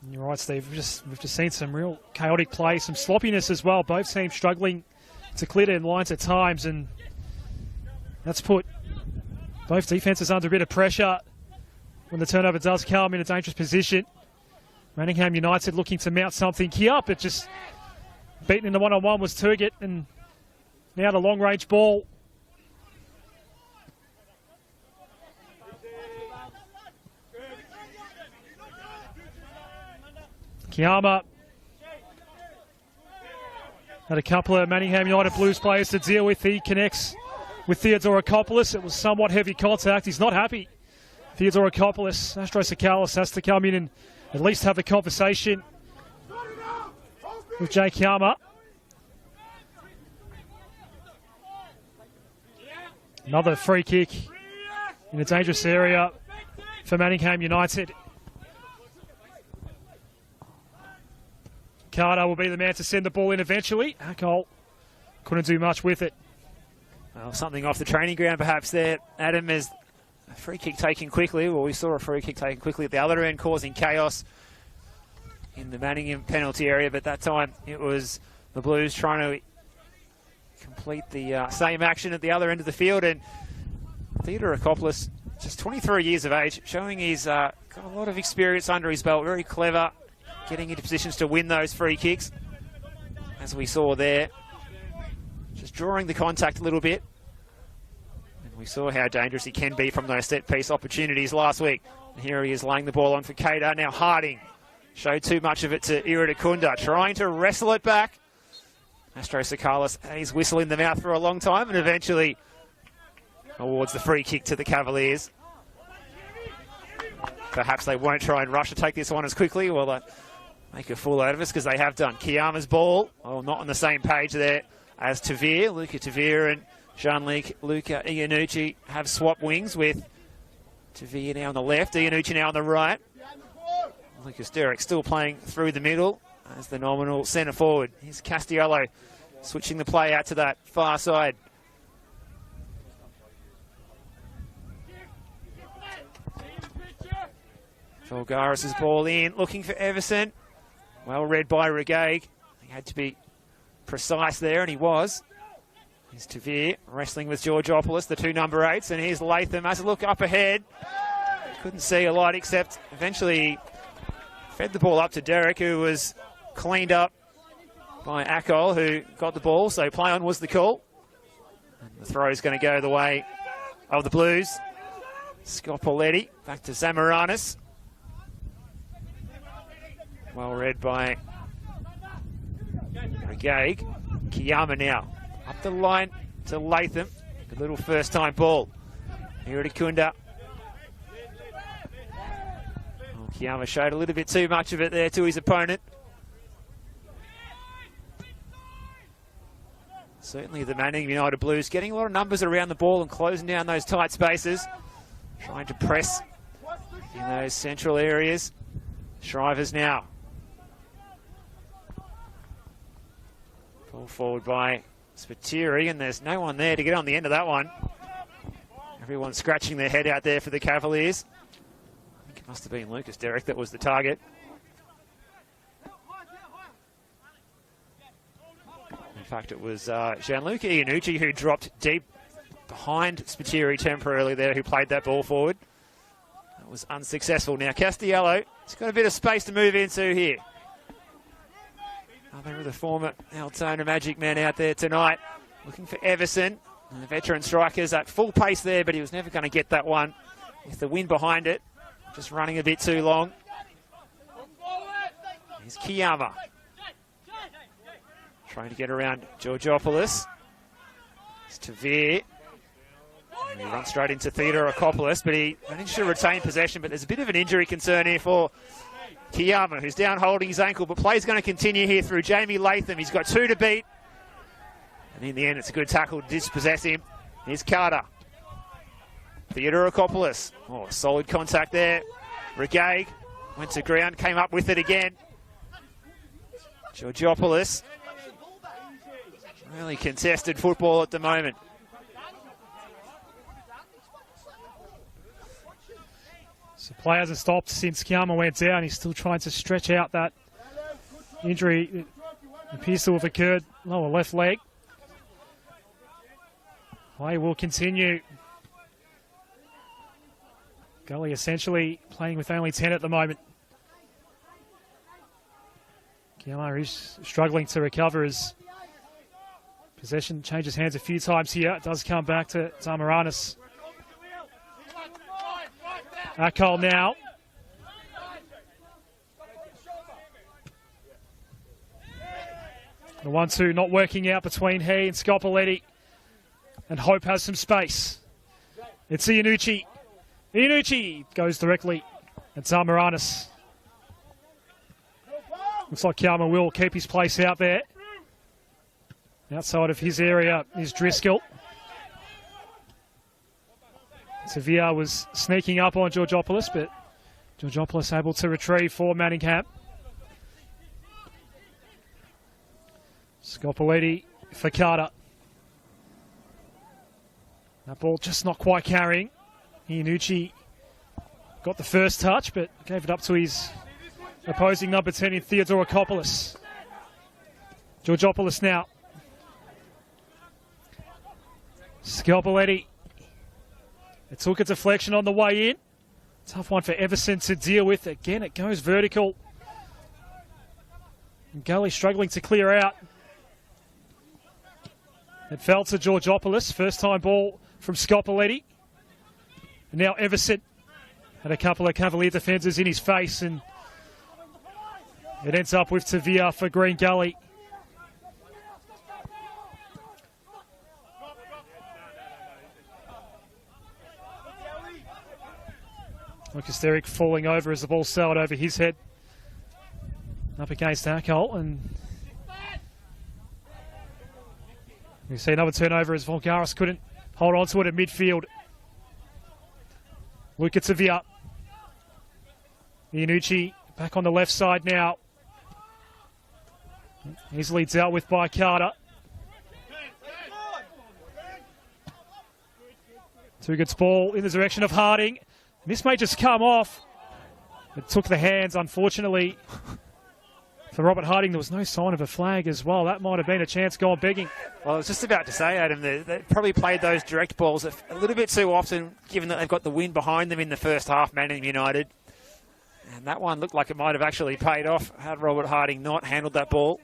You're right, Steve. We've just seen some real chaotic play, some sloppiness as well. Both teams struggling to clear their lines at times, and that's put both defences under a bit of pressure when the turnover does come in a dangerous position. Manningham United looking to mount something here, but just beaten in the one-on-one was Turgid, and now the long-range ball. Kiama had a couple of Manningham United Blues players to deal with. He connects with Theodorakopoulos. It was somewhat heavy contact. He's not happy. Theodorakopoulos, Astrosakalis has to come in and at least have a conversation with Jake Kiama. Another free kick in a dangerous area for Manningham United. Carter will be the man to send the ball in eventually. Akol couldn't do much with it. Well, something off the training ground perhaps there, Adam, as a free kick taken quickly. Well, we saw a free kick taken quickly at the other end, causing chaos in the Manningham penalty area, but that time it was the Blues trying to complete the same action at the other end of the field, and Theodorakopoulos, just 23 years of age, showing he's got a lot of experience under his belt, very clever, getting into positions to win those free kicks, as we saw there. Just drawing the contact a little bit. And we saw how dangerous he can be from those set-piece opportunities last week. And here he is laying the ball on for Kader. Now Harding showed too much of it to Iridakunda, trying to wrestle it back. Astrosakalis had his whistle in the mouth for a long time and eventually awards the free kick to the Cavaliers. Perhaps they won't try and rush to take this one as quickly. Well, they make a fool out of us because they have done. Kiama's ball, oh, not on the same page there as Tavir. Luca Tavir and Luca Iannucci have swapped wings with Tavir now on the left, Iannucci now on the right. Lucas Derrick still playing through the middle as the nominal centre forward. Here's Castiello switching the play out to that far side. Fulgaris' ball in, looking for Everson. Well read by Regag. He had to be precise there, and he was. Here's Tavir wrestling with Georgopoulos, the two number 8s, and here's Latham has a look up ahead. Couldn't see a light, except eventually fed the ball up to Derrick, who was cleaned up by Akol, who got the ball, so play on was the call. And the throw is going to go the way of the Blues. Scopoletti back to Zamaranis. Well read by Regag. Kiama now up the line to Latham. A little first time ball. Iridakunda. Oh, Kiama showed a little bit too much of it there to his opponent. Certainly the Manningham United Blues getting a lot of numbers around the ball and closing down those tight spaces. Trying to press in those central areas. Shrivers now Ball forward by Spiteri, and there's no one there to get on the end of that one. Everyone's scratching their head out there for the Cavaliers. I think it must have been Lucas Derrick that was the target. In fact, it was Gianluca Iannucci who dropped deep behind Spiteri temporarily there, who played that ball forward. That was unsuccessful. Now Castiello, he's got a bit of space to move into here. Another of the former Altona Magic men out there tonight, looking for Everson. And the veteran striker's at full pace there, but he was never going to get that one with the wind behind it. Just running a bit too long. Here's Kiyama. Trying to get around Georgopoulos. It's Tavir. He runs straight into Theodorakopoulos, but he managed to retain possession. But there's a bit of an injury concern here for Kiyama, who's down holding his ankle, but play's going to continue here through Jamie Latham. He's got 2 to beat. And in the end, it's a good tackle to dispossess him. Here's Carter. Theodorakopoulos. Oh, solid contact there. Regaig went to ground, came up with it again. Georgopoulos. Really contested football at the moment. So play hasn't stopped since Kiyama went down. He's still trying to stretch out that injury. It appears to have occurred lower left leg. Play will continue. Gully essentially playing with only 10 at the moment. Kiyama is struggling to recover as possession changes hands a few times here. It does come back to Zamaranis. Akol now. The 1-2 not working out between he and Scopoletti. And Hope has some space. It's Iannucci. Iannucci goes directly at Zamaranis. Looks like Kiyama will keep his place out there. Outside of his area is Driscoll. Sevilla was sneaking up on Georgopoulos, but Georgopoulos able to retrieve for Manningham. Scopoletti for Carter. That ball just not quite carrying. Iannucci got the first touch, but gave it up to his opposing number 10 in Theodorakopoulos. Georgopoulos now. Scopoletti. It took a deflection on the way in. Tough one for Everson to deal with. Again, it goes vertical. And Gully struggling to clear out. It fell to Georgopoulos. First time ball from Scopoletti. And now Everson had a couple of Cavalier defenders in his face, and it ends up with Tavia for Green Gully. Lucas Derrick falling over as the ball sailed over his head. Up against Akol, and we see another turnover as Volgaris couldn't hold on to it at midfield. Luca Tavia. Iannucci back on the left side now. Easily dealt with by Carter. Tugut's ball in the direction of Harding. This may just come off. It took the hands, unfortunately. For Robert Harding, there was no sign of a flag as well. That might have been a chance gone begging. Well, I was just about to say, Adam, they probably played those direct balls a little bit too often, given that they've got the wind behind them in the first half, Manningham United. And that one looked like it might have actually paid off had Robert Harding not handled that ball,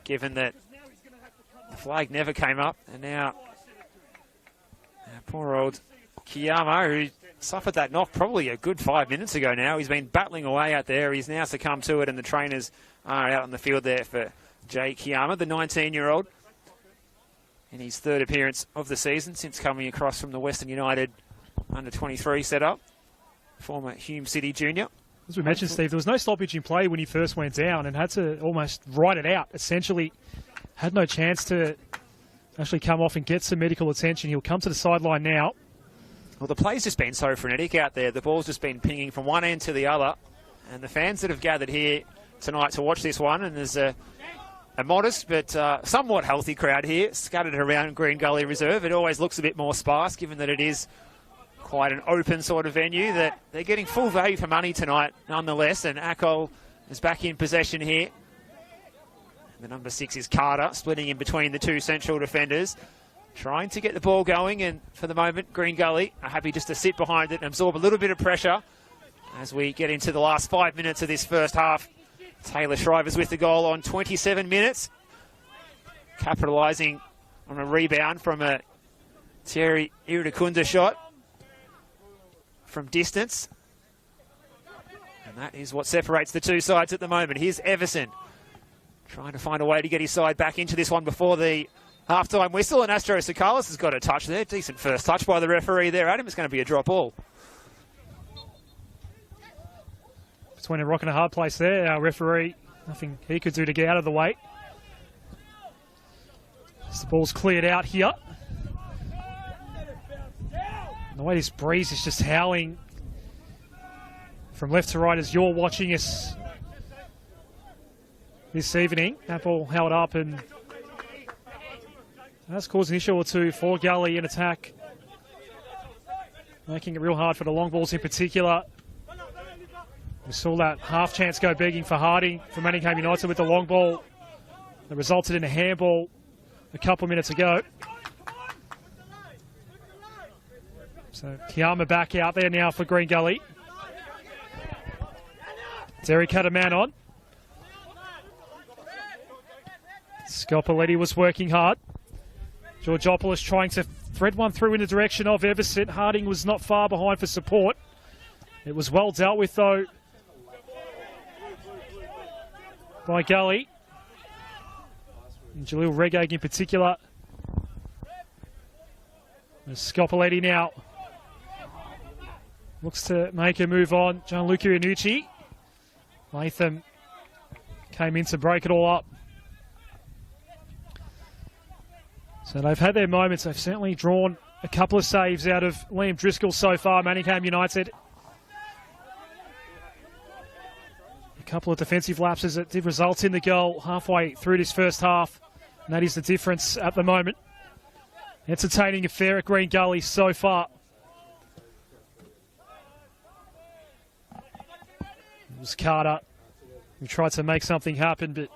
given that the flag never came up. And now poor old Kiyama, who suffered that knock probably a good 5 minutes ago now. He's been battling away out there. He's now succumbed to it, and the trainers are out on the field there for Jay Kiyama, the 19-year-old, in his third appearance of the season since coming across from the Western United under-23 setup, former Hume City junior. As we mentioned, Steve, there was no stoppage in play when he first went down and had to almost ride it out. Essentially, had no chance to actually come off and get some medical attention. He'll come to the sideline now. Well, the play's just been so frenetic out there. The ball's just been pinging from one end to the other. And the fans that have gathered here tonight to watch this one, and there's a modest but somewhat healthy crowd here, scattered around Green Gully Reserve. It always looks a bit more sparse, given that it is quite an open sort of venue, that they're getting full value for money tonight nonetheless, and Akol is back in possession here. The number 6 is Carter, splitting in between the two central defenders, trying to get the ball going, and for the moment Green Gully are happy just to sit behind it and absorb a little bit of pressure as we get into the last 5 minutes of this first half. Taylor Shrivers with the goal on 27 minutes, capitalising on a rebound from a Thierry Iridakunda shot from distance. And that is what separates the two sides at the moment. Here's Everson trying to find a way to get his side back into this one before the half-time whistle, and Astro Sakalis has got a touch there. Decent first touch by the referee there, Adam. It's going to be a drop ball. Between a rock and a hard place there, our referee, nothing he could do to get out of the way. As the ball's cleared out here. And the way this breeze is just howling from left to right as you're watching us this evening. That ball held up, and that's caused an issue or two for Gully in attack, making it real hard for the long balls in particular. We saw that half chance go begging for Harding from Manningham United with the long ball that resulted in a handball a couple of minutes ago. So Kiama back out there now for Green Gully. Derek had a man on. Scopoletti was working hard. Georgopoulos trying to thread one through in the direction of Everson. Harding was not far behind for support. It was well dealt with though by Gully. And Jalil Regag in particular. Scopoletti now looks to make a move on. Gianluca Iannucci. Latham came in to break it all up. So they've had their moments. They've certainly drawn a couple of saves out of Liam Driscoll so far, Manningham United. A couple of defensive lapses that did result in the goal halfway through this first half. And that is the difference at the moment. Entertaining affair at Green Gully so far. It was Carter who tried to make something happen, but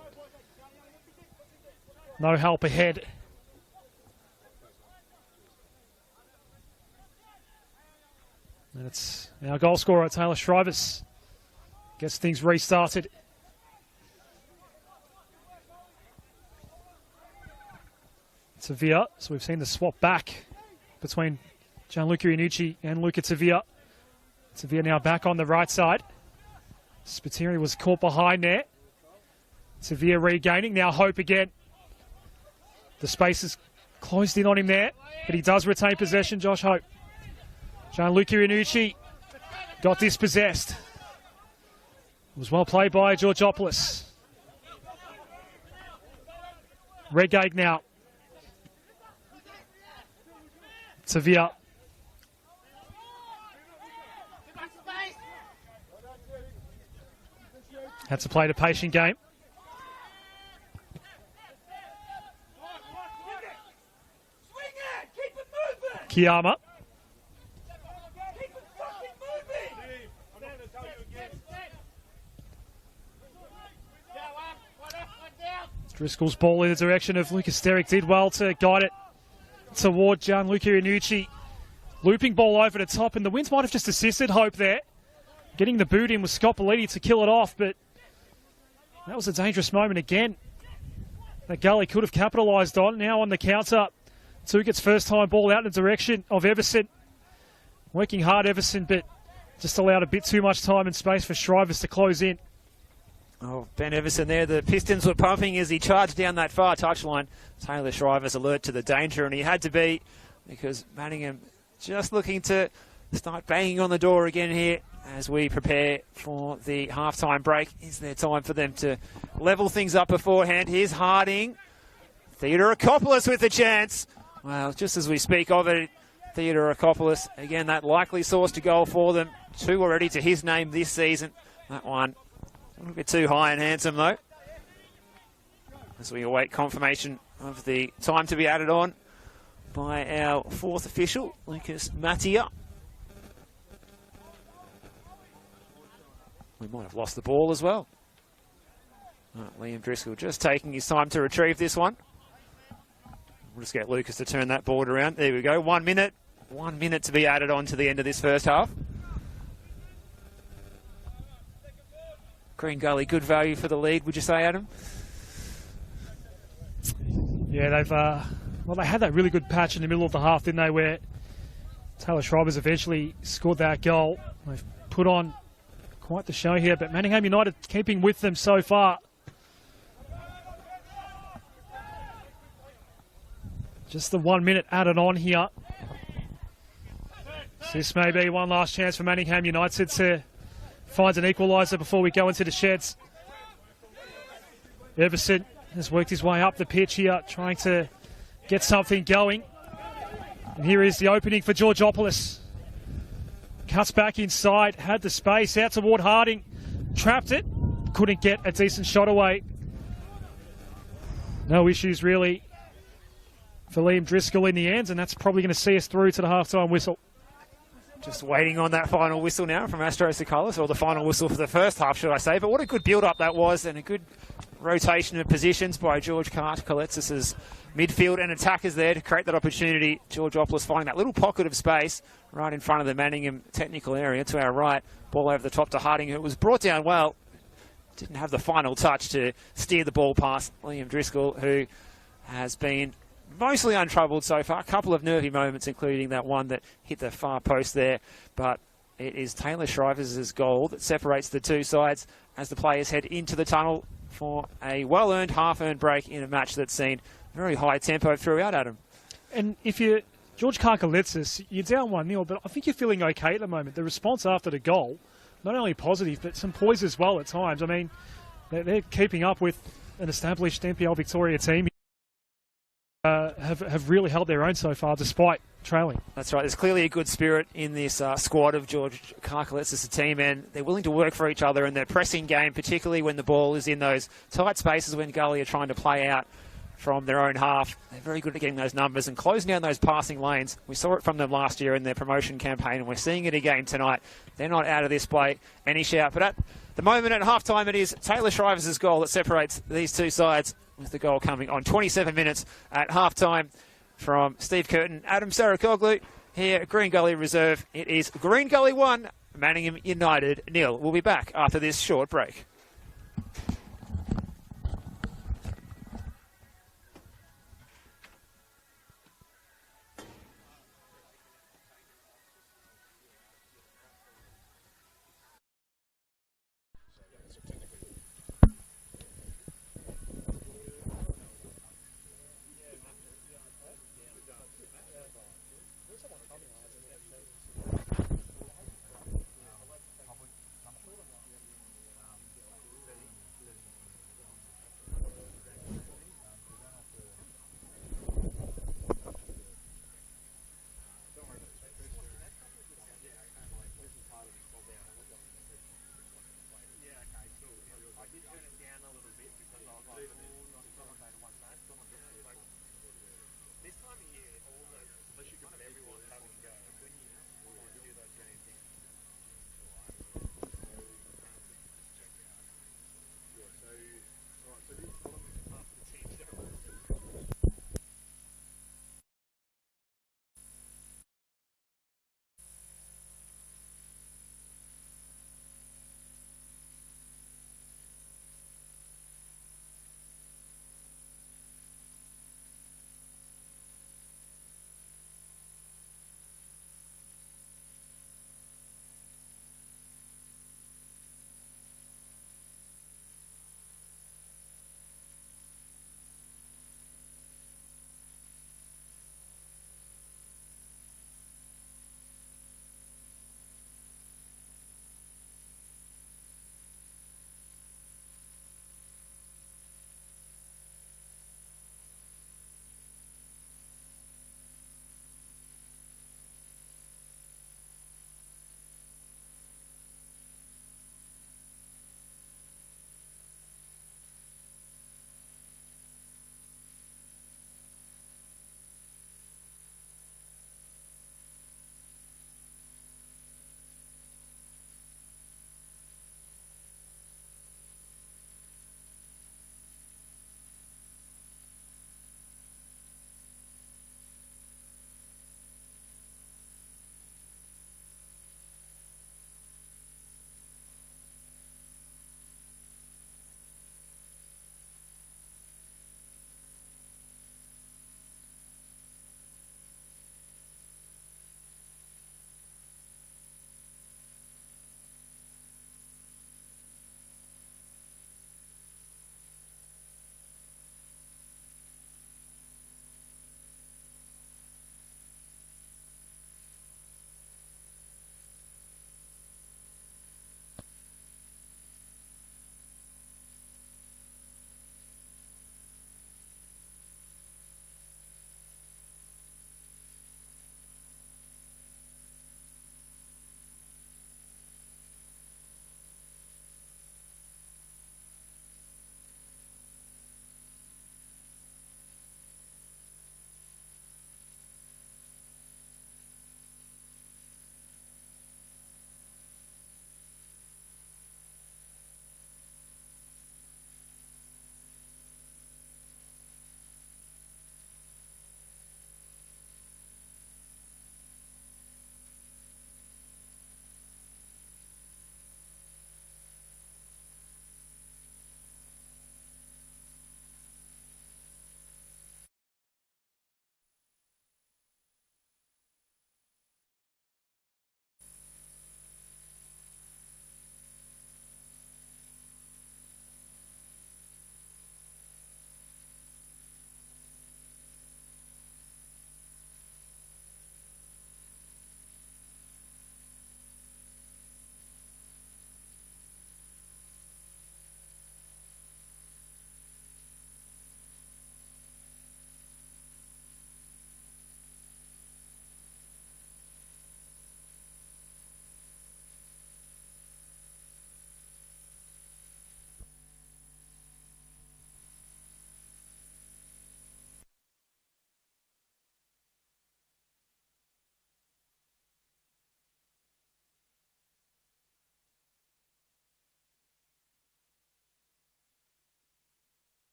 no help ahead. And it's our goal scorer, Taylor Shrivers, gets things restarted. Tavia, so we've seen the swap back between Gianluca Iannucci and Luca Tavia. Tavia now back on the right side. Spiteri was caught behind there. Tavia regaining, now Hope again. The space is closed in on him there, but he does retain possession, Josh Hope. Gianluca Iannucci got dispossessed. It was well played by Georgopoulos. Regag now. Tavia. Had to play the patient game. Kiama. Driscoll's ball in the direction of Lucas Derrick did well to guide it toward Gianluca Iannucci. Looping ball over the top, and the Winds might have just assisted Hope there. Getting the boot in with Scopoletti to kill it off, but that was a dangerous moment again that Gully could have capitalised on. Now on the counter, Tugget's first time ball out in the direction of Everson. Working hard, Everson, but just allowed a bit too much time and space for Shrivers to close in. Oh, Ben Everson there. The Pistons were pumping as he charged down that far touchline. Taylor Shrivers alert to the danger, and he had to be, because Manningham just looking to start banging on the door again here as we prepare for the halftime break. Is there time for them to level things up beforehand? Here's Harding. Theodorakopoulos with the chance. Well, just as we speak of it, Theodorakopoulos, again, that likely source to goal for them. 2 already to his name this season. That one a little bit too high and handsome, though. as we await confirmation of the time to be added on by our fourth official, Lucas Mattia. We might have lost the ball as well. Liam Driscoll just taking his time to retrieve this one. We'll just get Lucas to turn that board around. There we go. 1 minute. 1 minute to be added on to the end of this first half. Green Gully, good value for the lead, would you say, Adam? Yeah, they've well, they had that really good patch in the middle of the half, didn't they, where Taylor Schreiber's eventually scored that goal. They've put on quite the show here, but Manningham United keeping with them so far. Just the 1 minute added on here. So this may be one last chance for Manningham United to find an equaliser before we go into the sheds. Everson has worked his way up the pitch here, trying to get something going. And here is the opening for Georgopoulos. Cuts back inside, had the space, out toward Harding. Trapped it, couldn't get a decent shot away. No issues really for Liam Driscoll in the end, and that's probably going to see us through to the halftime whistle. Just waiting on that final whistle now from Astro Sokolos, or the final whistle for the first half, should I say. But what a good build-up that was, and a good rotation of positions by George Kartkaletsis's midfield and attackers there to create that opportunity. Georgopoulos finding that little pocket of space right in front of the Manningham technical area to our right. Ball over the top to Harding, who was brought down well. Didn't have the final touch to steer the ball past Liam Driscoll, who has been mostly untroubled so far. A couple of nervy moments, including that one that hit the far post there. But it is Taylor Shriver's goal that separates the two sides as the players head into the tunnel for a well-earned, half-earned break in a match that's seen very high tempo throughout, Adam. And if you're George Karkaletsis, you're down 1-0, but I think you're feeling okay at the moment. The response after the goal, not only positive, but some poise as well at times. I mean, they're keeping up with an established NPL Victoria team. Have really held their own so far, despite trailing. That's right. There's clearly a good spirit in this squad of George Karkaletsis' team, and they're willing to work for each other in their pressing game, particularly when the ball is in those tight spaces when Gully are trying to play out from their own half. They're very good at getting those numbers and closing down those passing lanes. We saw it from them last year in their promotion campaign, and we're seeing it again tonight. They're not out of this play any shout, but at the moment at halftime, it is Taylor Shriver's goal that separates these two sides, with the goal coming on 27 minutes at halftime from Steve Curtin. Adam Sarakoglu here at Green Gully Reserve. It is Green Gully 1, Manningham United 0. We'll be back after this short break.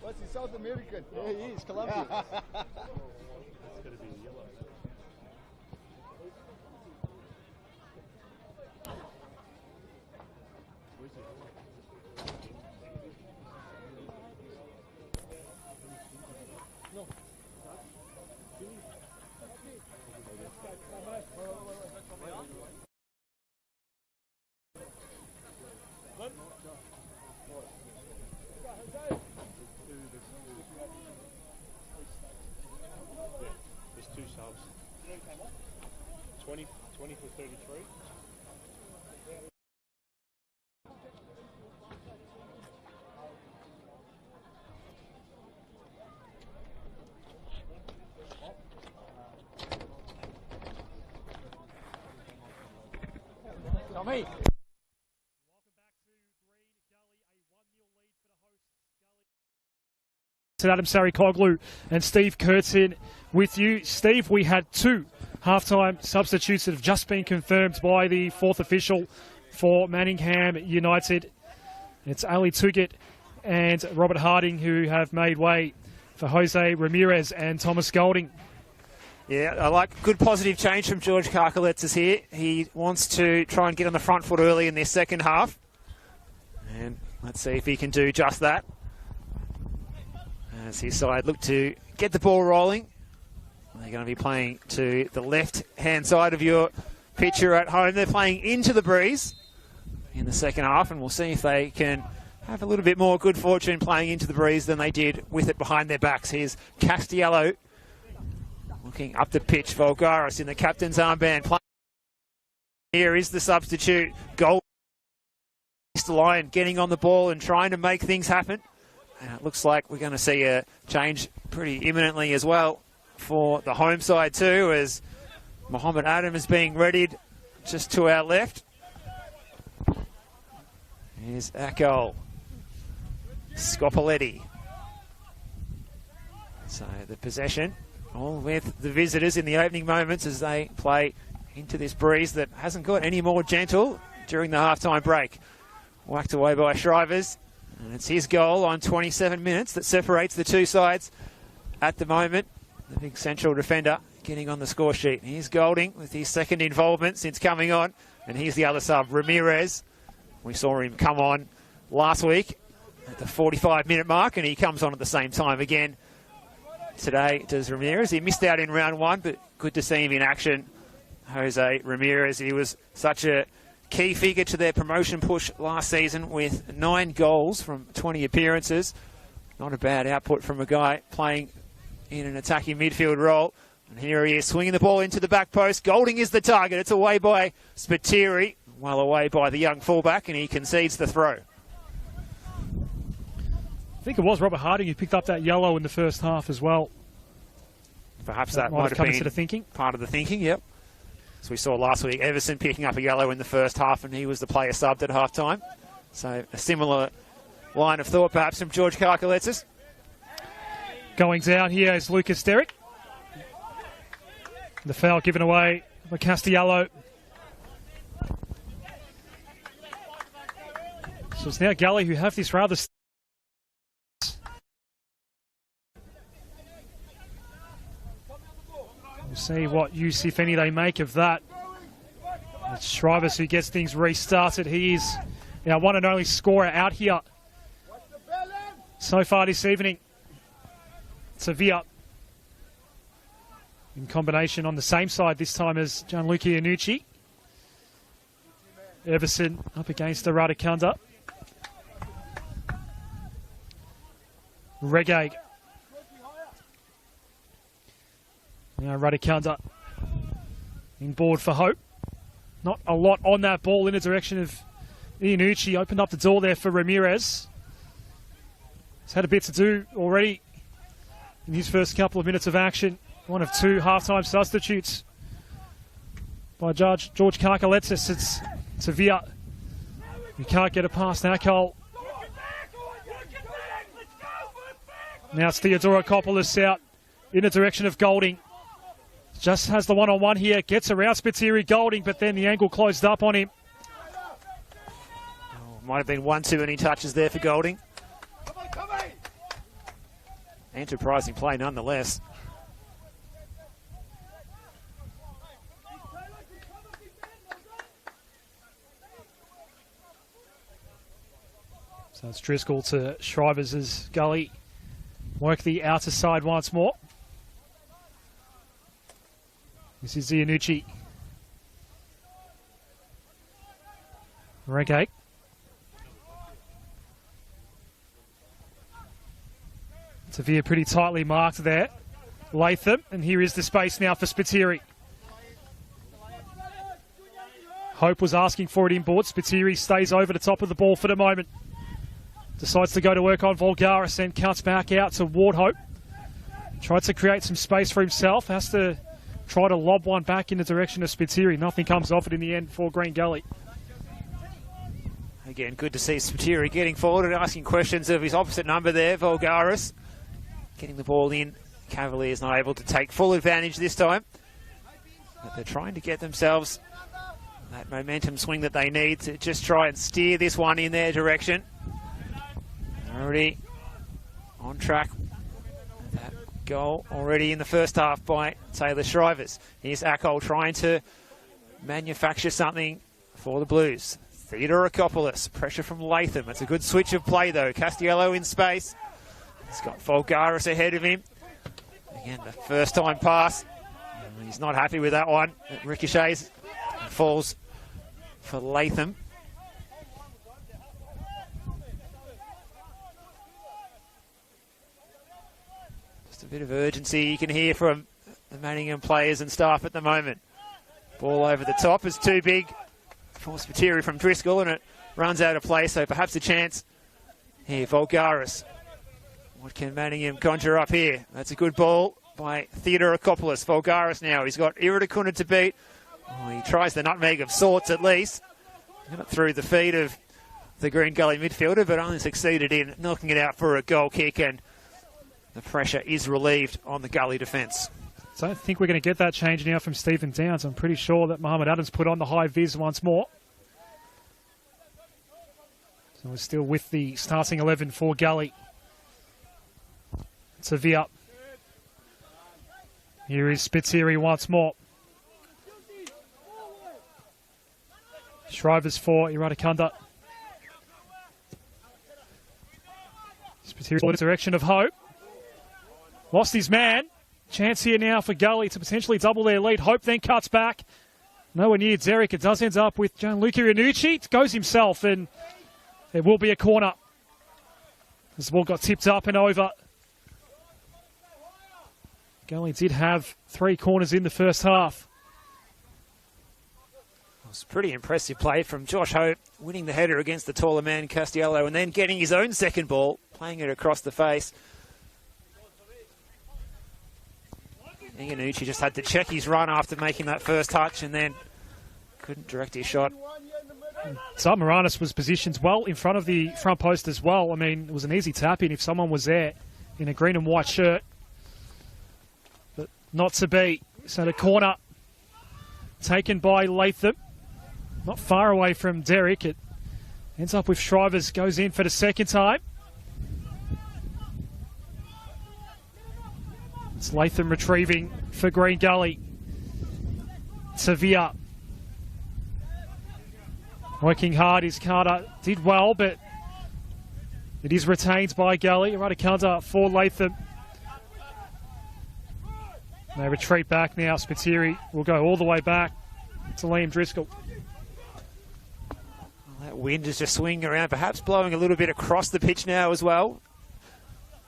What's he, South American? Yeah, he is, Colombian. It's going to be yellow. There's two subs. 20 for 33. Tommy. Adam Sarikoglu and Steve Curtin with you. Steve, we had two halftime substitutes that have just been confirmed by the fourth official for Manningham United. It's Ali Tuggett and Robert Harding who have made way for Jose Ramirez and Thomas Golding. Yeah, I like good positive change from George Karkaletsis here. He wants to try and get on the front foot early in their second half. And let's see if he can do just that. As his side look to get the ball rolling. They're going to be playing to the left-hand side of your picture at home. They're playing into the breeze in the second half, and we'll see if they can have a little bit more good fortune playing into the breeze than they did with it behind their backs. Here's Castiello Looking up the pitch, Volgaris in the captain's armband. Here is the substitute. Goal. Mr. Lyon getting on the ball and trying to make things happen. And it looks like we're going to see a change pretty imminently as well for the home side too, as Mohammed Adam is being readied just to our left. Here's Akol. Scopoletti. So the possession, all with the visitors in the opening moments as they play into this breeze that hasn't got any more gentle during the halftime break. Whacked away by Shrivers, and it's his goal on 27 minutes that separates the two sides at the moment. The big central defender getting on the score sheet. Here's Golding with his second involvement since coming on, and here's the other sub, Ramirez. We saw him come on last week at the 45-minute mark, and he comes on at the same time again today does Ramirez. He missed out in round one, but good to see him in action. Jose Ramirez, he was such a key figure to their promotion push last season with 9 goals from 20 appearances. Not a bad output from a guy playing in an attacking midfield role. And here he is swinging the ball into the back post. Golding is the target. It's away by Spiteri, well away by the young fullback, and he concedes the throw. I think it was Robert Harding who picked up that yellow in the first half as well. Perhaps that might have come been into the thinking. Part of the thinking, yep. As we saw last week, Everson picking up a yellow in the first half, and he was the player subbed at half-time. So a similar line of thought, perhaps, from George Karkaletsis. Going down here is Lucas Derrick. The foul given away by Castiello. So it's now Gully who have this rather... We'll see what use, if any, they make of that. It's Shrivers who gets things restarted. He is our one and only scorer out here so far this evening. Sevilla in combination on the same side this time as Gianluca Iannucci. Everson up against the Radicanda. Reggae. Now Radicanda in board for Hope. Not a lot on that ball in the direction of Iannucci. Opened up the door there for Ramirez. He's had a bit to do already in his first couple of minutes of action. One of 2 halftime substitutes by George Karkaletsis. It's Sevilla. You can't get it past Akol. Now it's Theodorakopoulos out in the direction of Golding. Just has the one-on-one here. Gets around Spiteri Golding, but then the angle closed up on him. Oh, might have been one too many touches there for Golding. Enterprising play nonetheless. So it's Driscoll to Shrivers as Gully work the outer side once more. This is Iannucci. Reggae. Sevilla pretty tightly marked there. Latham, and here is the space now for Spiteri. Hope was asking for it inboard. Spiteri stays over the top of the ball for the moment. Decides to go to work on Volgaris and cuts back out to Wardhope. Tries to create some space for himself. Has to try to lob one back in the direction of Spiteri. Nothing comes off it in the end for Green Gully. Again, good to see Spiteri getting forward and asking questions of his opposite number there, Volgaris. Getting the ball in. Cavaliers not able to take full advantage this time. But they're trying to get themselves that momentum swing that they need to just try and steer this one in their direction. Already on track. That goal already in the first half by Taylor Shrivers. Here's Akol trying to manufacture something for the Blues. Theodorakopoulos, pressure from Latham. It's a good switch of play though. Castiello in space. He's got Volgaris ahead of him. Again, the first time pass. He's not happy with that one. It ricochets and falls for Latham. Just a bit of urgency you can hear from the Manningham players and staff at the moment. Ball over the top is too big for Spiteri from Driscoll, and it runs out of play, so perhaps a chance here. Vulgaris. What can Manningham conjure up here? That's a good ball by Theodorakopoulos. Vulgaris now. He's got Iridikunda to beat. Oh, he tries the nutmeg of sorts at least. Got it through the feet of the Green Gully midfielder, but only succeeded in knocking it out for a goal kick, and the pressure is relieved on the Gully defence. So I don't think we're going to get that change now from Stephen Downs. I'm pretty sure that Mohammed Adams put on the high vis once more. So we're still with the starting 11 for Gully. Sevilla. Here is Spiteri once more. Shrivers for Iradikunda. Spiteri in the direction of Hope. Lost his man. Chance here now for Gully to potentially double their lead. Hope then cuts back. Nowhere near Derek. It does end up with Gianluca Iannucci. It goes himself, and it will be a corner. This ball got tipped up and over. Gully did have 3 corners in the first half. It was pretty impressive play from Josh Hope, winning the header against the taller man Castiello, and then getting his own second ball, playing it across the face. Iannucci just had to check his run after making that first touch, and then couldn't direct his shot. Moranis was positioned well in front of the front post as well. I mean, it was an easy tap-in if someone was there in a green and white shirt. But not to be. So the corner taken by Latham. Not far away from Derek. It ends up with Shrivers, goes in for the second time. It's Latham retrieving for Green Gully. Sevilla. Working hard is Carter. Did well, but it is retained by Gully. Iradikunda for Latham. They retreat back now. Spiteri will go all the way back to Liam Driscoll. Well, that wind is just swinging around, perhaps blowing a little bit across the pitch now as well.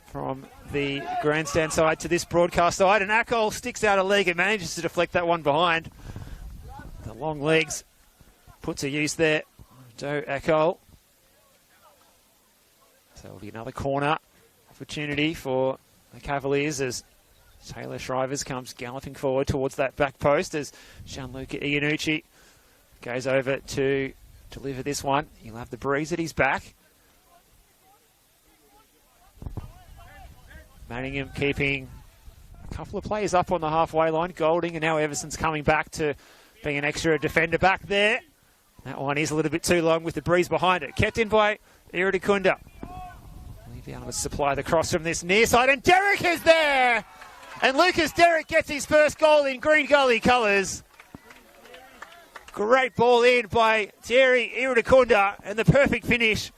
From the grandstand side to this broadcast side. And Akol sticks out a leg and manages to deflect that one behind. The long legs puts a use there. Joe Akol. So it'll be another corner opportunity for the Cavaliers as Taylor Shrivers comes galloping forward towards that back post as Gianluca Iannucci goes over to deliver this one. He'll have the breeze at his back. Manningham keeping a couple of players up on the halfway line. Golding, and now Everson's coming back to being an extra defender back there. That one is a little bit too long with the breeze behind it. Kept in by Iridikunda. Will he be able to supply the cross from this near side? And Derek is there! And Lucas Derek gets his first goal in Green Gully colours. Great ball in by Thierry Iridikunda, and the perfect finish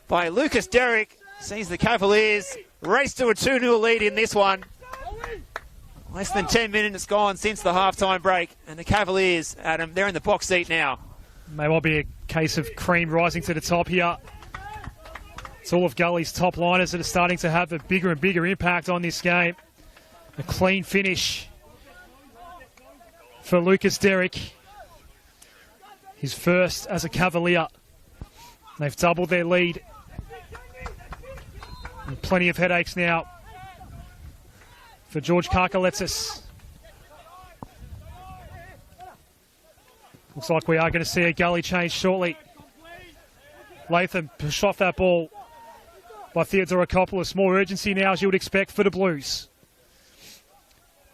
by Lucas Derek sees the Cavaliers race to a 2-0 lead in this one. Less than 10 minutes gone since the halftime break, and the Cavaliers, Adam, they're in the box seat now. May well be a case of cream rising to the top here. It's all of Gully's top liners that are starting to have a bigger and bigger impact on this game. A clean finish for Lucas Derek. His first as a Cavalier. They've doubled their lead. And plenty of headaches now for George Karkaletsis. Looks like we are going to see a Gully change shortly. Latham pushed off that ball by Theodorakopoulos. More urgency now, as you would expect for the Blues.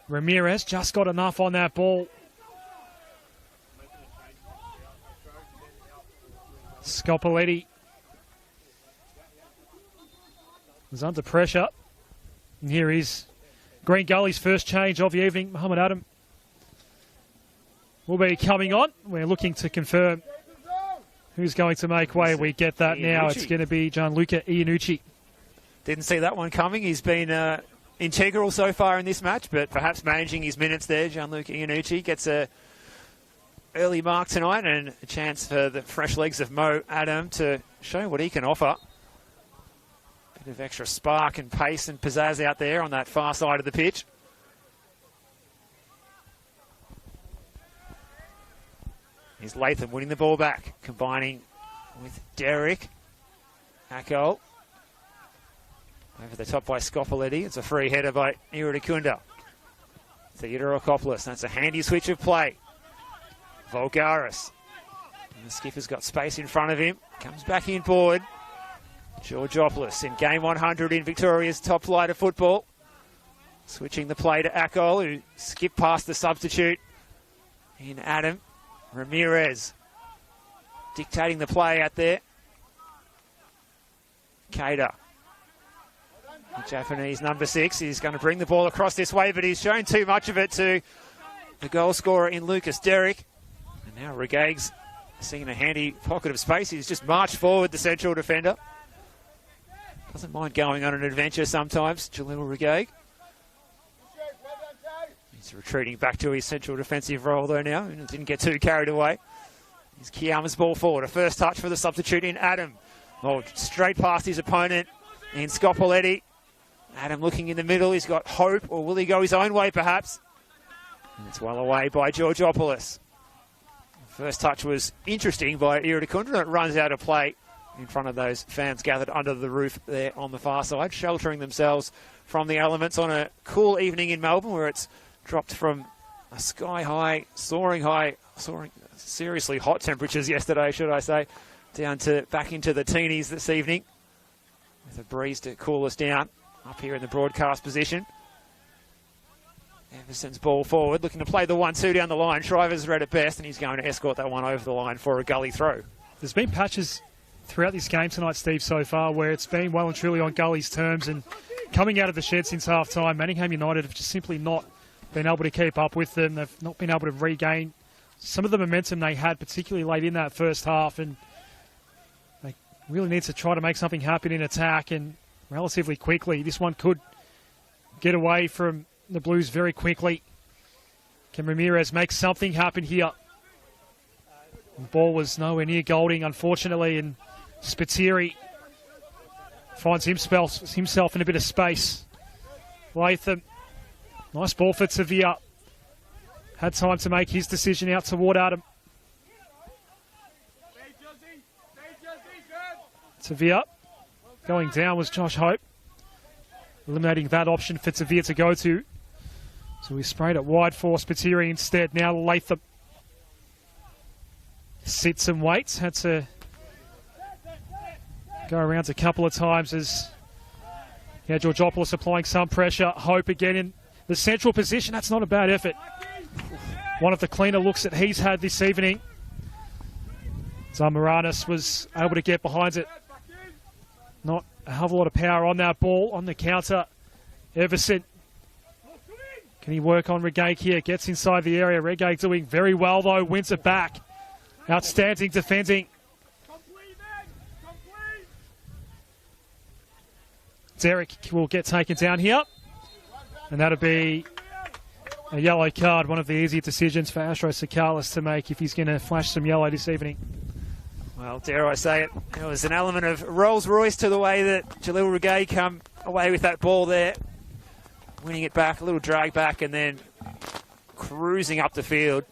Ramirez just got enough on that ball. Scopoletti was under pressure. And here is Green Gully's first change of the evening. Mohammed Adam will be coming on. We're looking to confirm who's going to make way. We get that now. It's going to be Gianluca Iannucci. Didn't see that one coming. He's been integral so far in this match, but perhaps managing his minutes there. Gianluca Iannucci gets a early mark tonight and a chance for the fresh legs of Mo Adam to show what he can offer. Bit of extra spark and pace and pizzazz out there on that far side of the pitch. Here's Latham winning the ball back, combining with Derek. Akol. Over the top by Scopoletti. It's a free header by Iridikunda. Theodorakopoulos. That's a handy switch of play. Vulgaris. And the skipper's got space in front of him. Comes back in forward. Georgopoulos in game 100 in Victoria's top flight of football. Switching the play to Akol, who skipped past the substitute in Adam. Ramirez dictating the play out there. Keita. The Japanese number 6 is going to bring the ball across this way, but he's shown too much of it to the goal scorer in Lucas Derrick. And now Regaig's seeing a handy pocket of space. He's just marched forward, the central defender. Doesn't mind going on an adventure sometimes, Jalil Regaig. He's retreating back to his central defensive role though now, and didn't get too carried away. Here's Kiyama's ball forward. A first touch for the substitute in Adam. Oh, straight past his opponent in Scopoletti. Adam looking in the middle. He's got hope, or will he go his own way perhaps? And it's well away by Georgopoulos. First touch was interesting by Iridikunda. It runs out of play in front of those fans gathered under the roof there on the far side, sheltering themselves from the elements on a cool evening in Melbourne, where it's dropped from a sky-high, soaring, seriously hot temperatures yesterday, should I say, down to back into the teenies this evening, with a breeze to cool us down up here in the broadcast position. Everson's ball forward, looking to play the 1-2 down the line. Shriver's read it best, and he's going to escort that one over the line for a Gully throw. There's been patches throughout this game tonight, Steve, so far, where it's been well and truly on Gully's terms, and coming out of the shed since half-time, Manningham United have just simply not been able to keep up with them. They've not been able to regain some of the momentum they had, particularly late in that first half, and they really need to try to make something happen in attack, and relatively quickly. This one could get away from the Blues very quickly. Can Ramirez make something happen here? The ball was nowhere near Golding, unfortunately, and Spiteri finds himself in a bit of space. Latham, nice ball for Tavia. Had time to make his decision out toward Adam. Tavia going down was Josh Hope, eliminating that option for Tavia to go to. So we sprayed it wide for Spiteri instead. Now Latham sits and waits. Had to go around a couple of times as Georgopoulos applying some pressure. Hope again in the central position. That's not a bad effort. One of the cleaner looks that he's had this evening. Zamaranis was able to get behind it. Not a hell of a lot of power on that ball. On the counter, Everson. Can he work on Regaig here? Gets inside the area. Regaig doing very well though. Wins it back. Outstanding defending. Derek will get taken down here. And that'll be a yellow card. One of the easier decisions for Astro Sakalis to make if he's going to flash some yellow this evening. Well, dare I say it, there was an element of Rolls-Royce to the way that Jalil Regaig come away with that ball there. Winning it back, a little drag back, and then cruising up the field.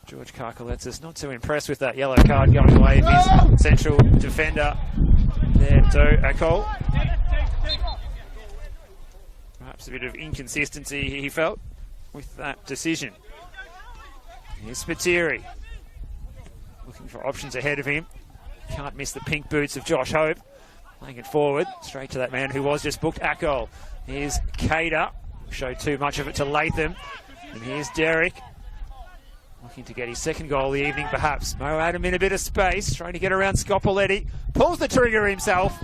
George Karkaletsis not too impressed with that yellow card going away of his central defender there, to Akol. Perhaps a bit of inconsistency he felt with that decision. Here's Spiteri. Looking for options ahead of him. Can't miss the pink boots of Josh Hope. Playing it forward, straight to that man who was just booked, Akol. Here's Keita. Showed too much of it to Latham. And here's Derek. Looking to get his second goal of the evening, perhaps. Mo Adam in a bit of space, trying to get around Scopoletti. Pulls the trigger himself.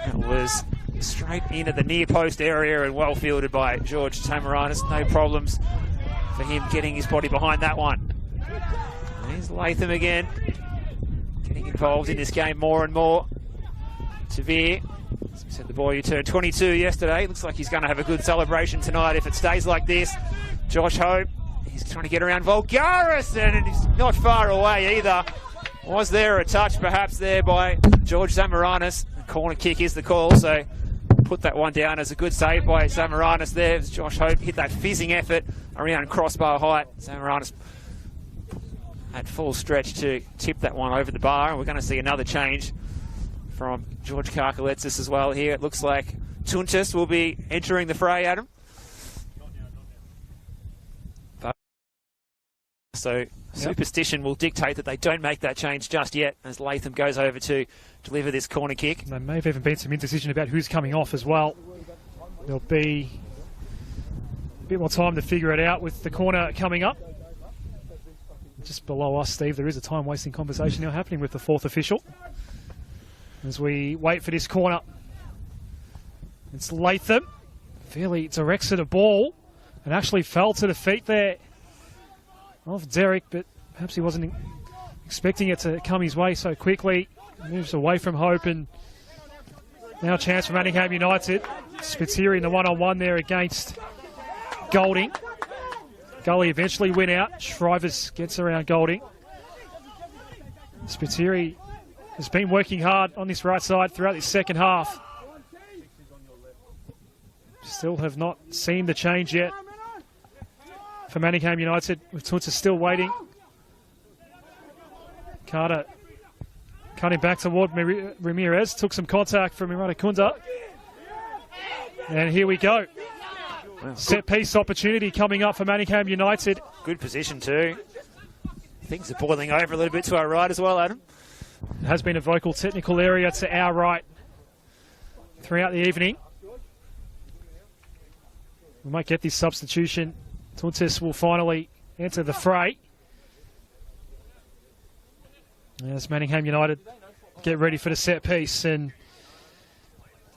It was straight into the near post area and well fielded by George Tamaranis. No problems for him getting his body behind that one. Here's Latham again, getting involved in this game more and more. Tavir, as we said, the boy who turned 22 yesterday, looks like he's going to have a good celebration tonight if it stays like this. Josh Hope, he's trying to get around Vulgaris, and he's not far away either. Was there a touch perhaps there by George Zamaranis? The corner kick is the call, so put that one down as a good save by Zamaranis there. As Josh Hope hit that fizzing effort around crossbar height. Zamaranis at full stretch to tip that one over the bar. And we're going to see another change from George Karkaletsis as well here. It looks like Tuntis will be entering the fray, Adam. So superstition will dictate that they don't make that change just yet as Latham goes over to deliver this corner kick. There may have even been some indecision about who's coming off as well. There'll be a bit more time to figure it out with the corner coming up. Just below us, Steve, there is a time-wasting conversation now happening with the fourth official. As we wait for this corner, it's Latham. Fairly directs at a ball and actually fell to the feet there of Derek, but perhaps he wasn't expecting it to come his way so quickly. Moves away from Hope, and now a chance for Manningham United. Spiteri in the one-on-one there against Golding. Gully eventually win out. Shrivers gets around Golding. Spiteri has been working hard on this right side throughout this second half. Still have not seen the change yet for Manningham United, with Tunta still waiting. Carter cutting back toward Ramirez, took some contact from Miranda Kunda. And here we go. Wow. Set piece opportunity coming up for Manningham United. Good position too. Things are boiling over a little bit to our right as well, Adam. It has been a vocal technical area to our right throughout the evening. We might get this substitution. Tuntis will finally enter the fray. As Manningham United get ready for the set piece, and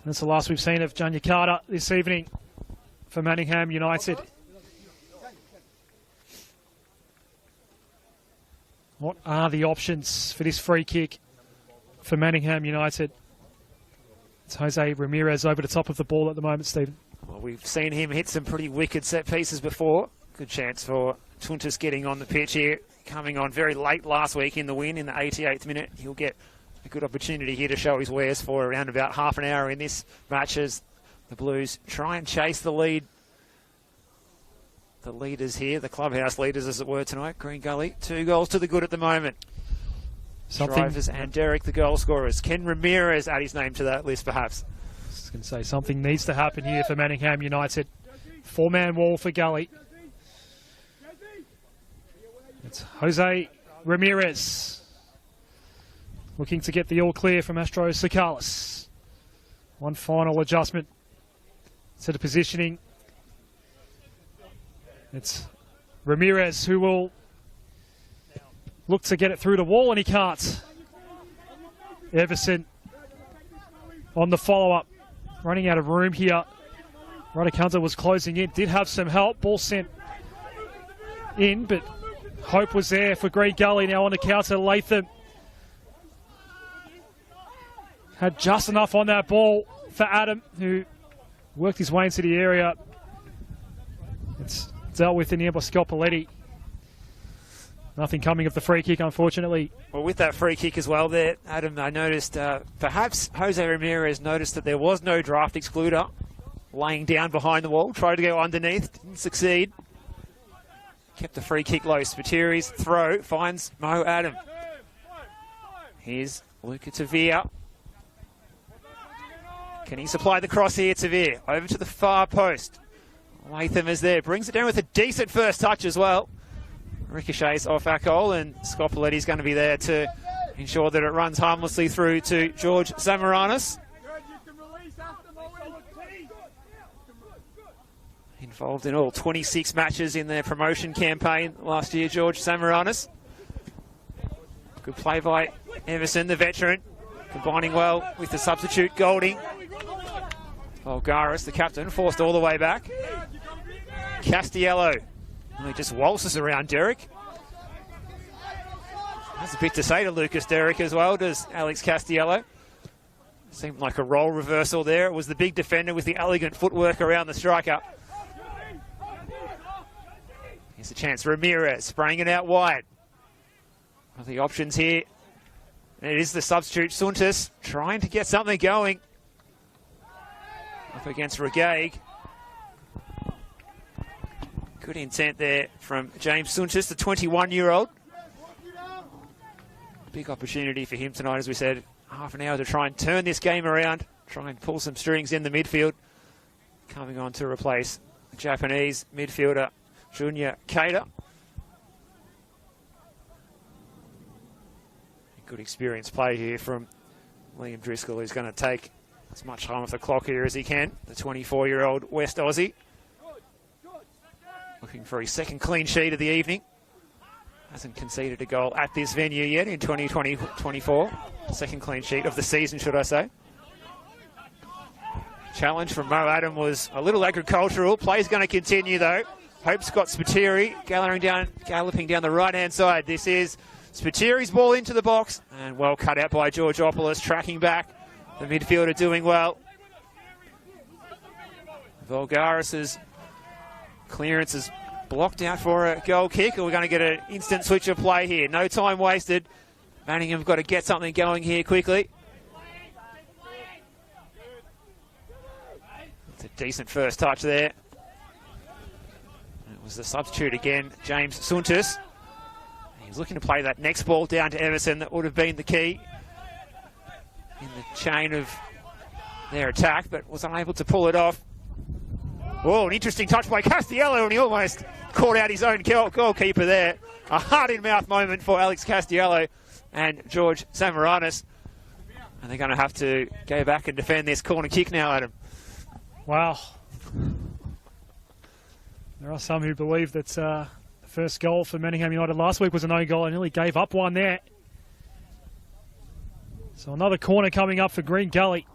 that's the last we've seen of Janya Carter this evening for Manningham United. What are the options for this free kick for Manningham United? It's Jose Ramirez over the top of the ball at the moment, Stephen. Well, we've seen him hit some pretty wicked set pieces before. Good chance for Tuntis getting on the pitch here. Coming on very late last week in the win in the 88th minute. He'll get a good opportunity here to show his wares for around about half an hour in this match as the Blues try and chase the lead. The leaders here, the clubhouse leaders as it were tonight, Green Gully, 2 goals to the good at the moment. Shrivers and Derek, the goal scorers. Ken Ramirez add his name to that list perhaps. I was going to say something needs to happen here for Manningham United. 4-man wall for Gully. It's Jose Ramirez looking to get the all clear from Astro Sakalis. One final adjustment to the positioning. It's Ramirez who will look to get it through the wall, and he can't. Everson on the follow-up, running out of room here. Radakanta was closing in, did have some help. Ball sent in, but Hope was there for Green Gully. Now on the counter, Latham had just enough on that ball for Adam, who worked his way into the area. It's dealt with in the end by Scott Paletti. Nothing coming of the free kick, unfortunately. Well, with that free kick as well there, Adam, I noticed perhaps Jose Ramirez noticed that there was no draft excluder laying down behind the wall. Tried to go underneath, didn't succeed. Kept the free kick low. Spiteri's throw finds Mo Adam. Here's Luca Tavir. Can he supply the cross here, Tavir? Over to the far post. Latham is there. Brings it down with a decent first touch as well. Ricochets off our goal, and Scott Paletti's going to be there to ensure that it runs harmlessly through to George Samaranis. Involved in all 26 matches in their promotion campaign last year, George Samaranis. Good play by Everson, the veteran, combining well with the substitute Golding. Volgaris, the captain, forced all the way back. Castiello, he just waltzes around Derek. Has a bit to say to Lucas Derek as well, does Alex Castiello. Seemed like a role reversal there. It was the big defender with the elegant footwork around the striker. Here's a chance, Ramirez spraying it out wide. One of the options here. And it is the substitute Suntis trying to get something going. Up against Regaig. Good intent there from James Suntis, the 21-year-old. big opportunity for him tonight, as we said. Half an hour to try and turn this game around, try and pull some strings in the midfield. Coming on to replace the Japanese midfielder, Junya Keita. Good experience play here from Liam Driscoll, who's going to take as much time off the clock here as he can. The 24-year-old West Aussie. Looking for his second clean sheet of the evening. Hasn't conceded a goal at this venue yet in 2024. Second clean sheet of the season, should I say. Challenge from Mo Adam was a little agricultural. Play's going to continue though. Hope Scott Spiteri galloping down the right-hand side. This is Spitteri's ball into the box, and well cut out by Georgopoulos, tracking back. The midfielder doing well. Volgaris's clearance is blocked out for a goal kick, and we're going to get an instant switch of play here. No time wasted. Manningham got to get something going here quickly. It's a decent first touch there. It was the substitute again, James Suntus. He's looking to play that next ball down to Everson. That would have been the key in the chain of their attack, but was unable to pull it off. Oh, an interesting touch by Castiello, and he almost caught out his own goalkeeper there. A heart-in-mouth moment for Alex Castiello and George Samaranis. And they're going to have to go back and defend this corner kick now, Adam. Wow. There are some who believe that the first goal for Manningham United last week was an own goal and nearly gave up one there. So another corner coming up for Green Gully.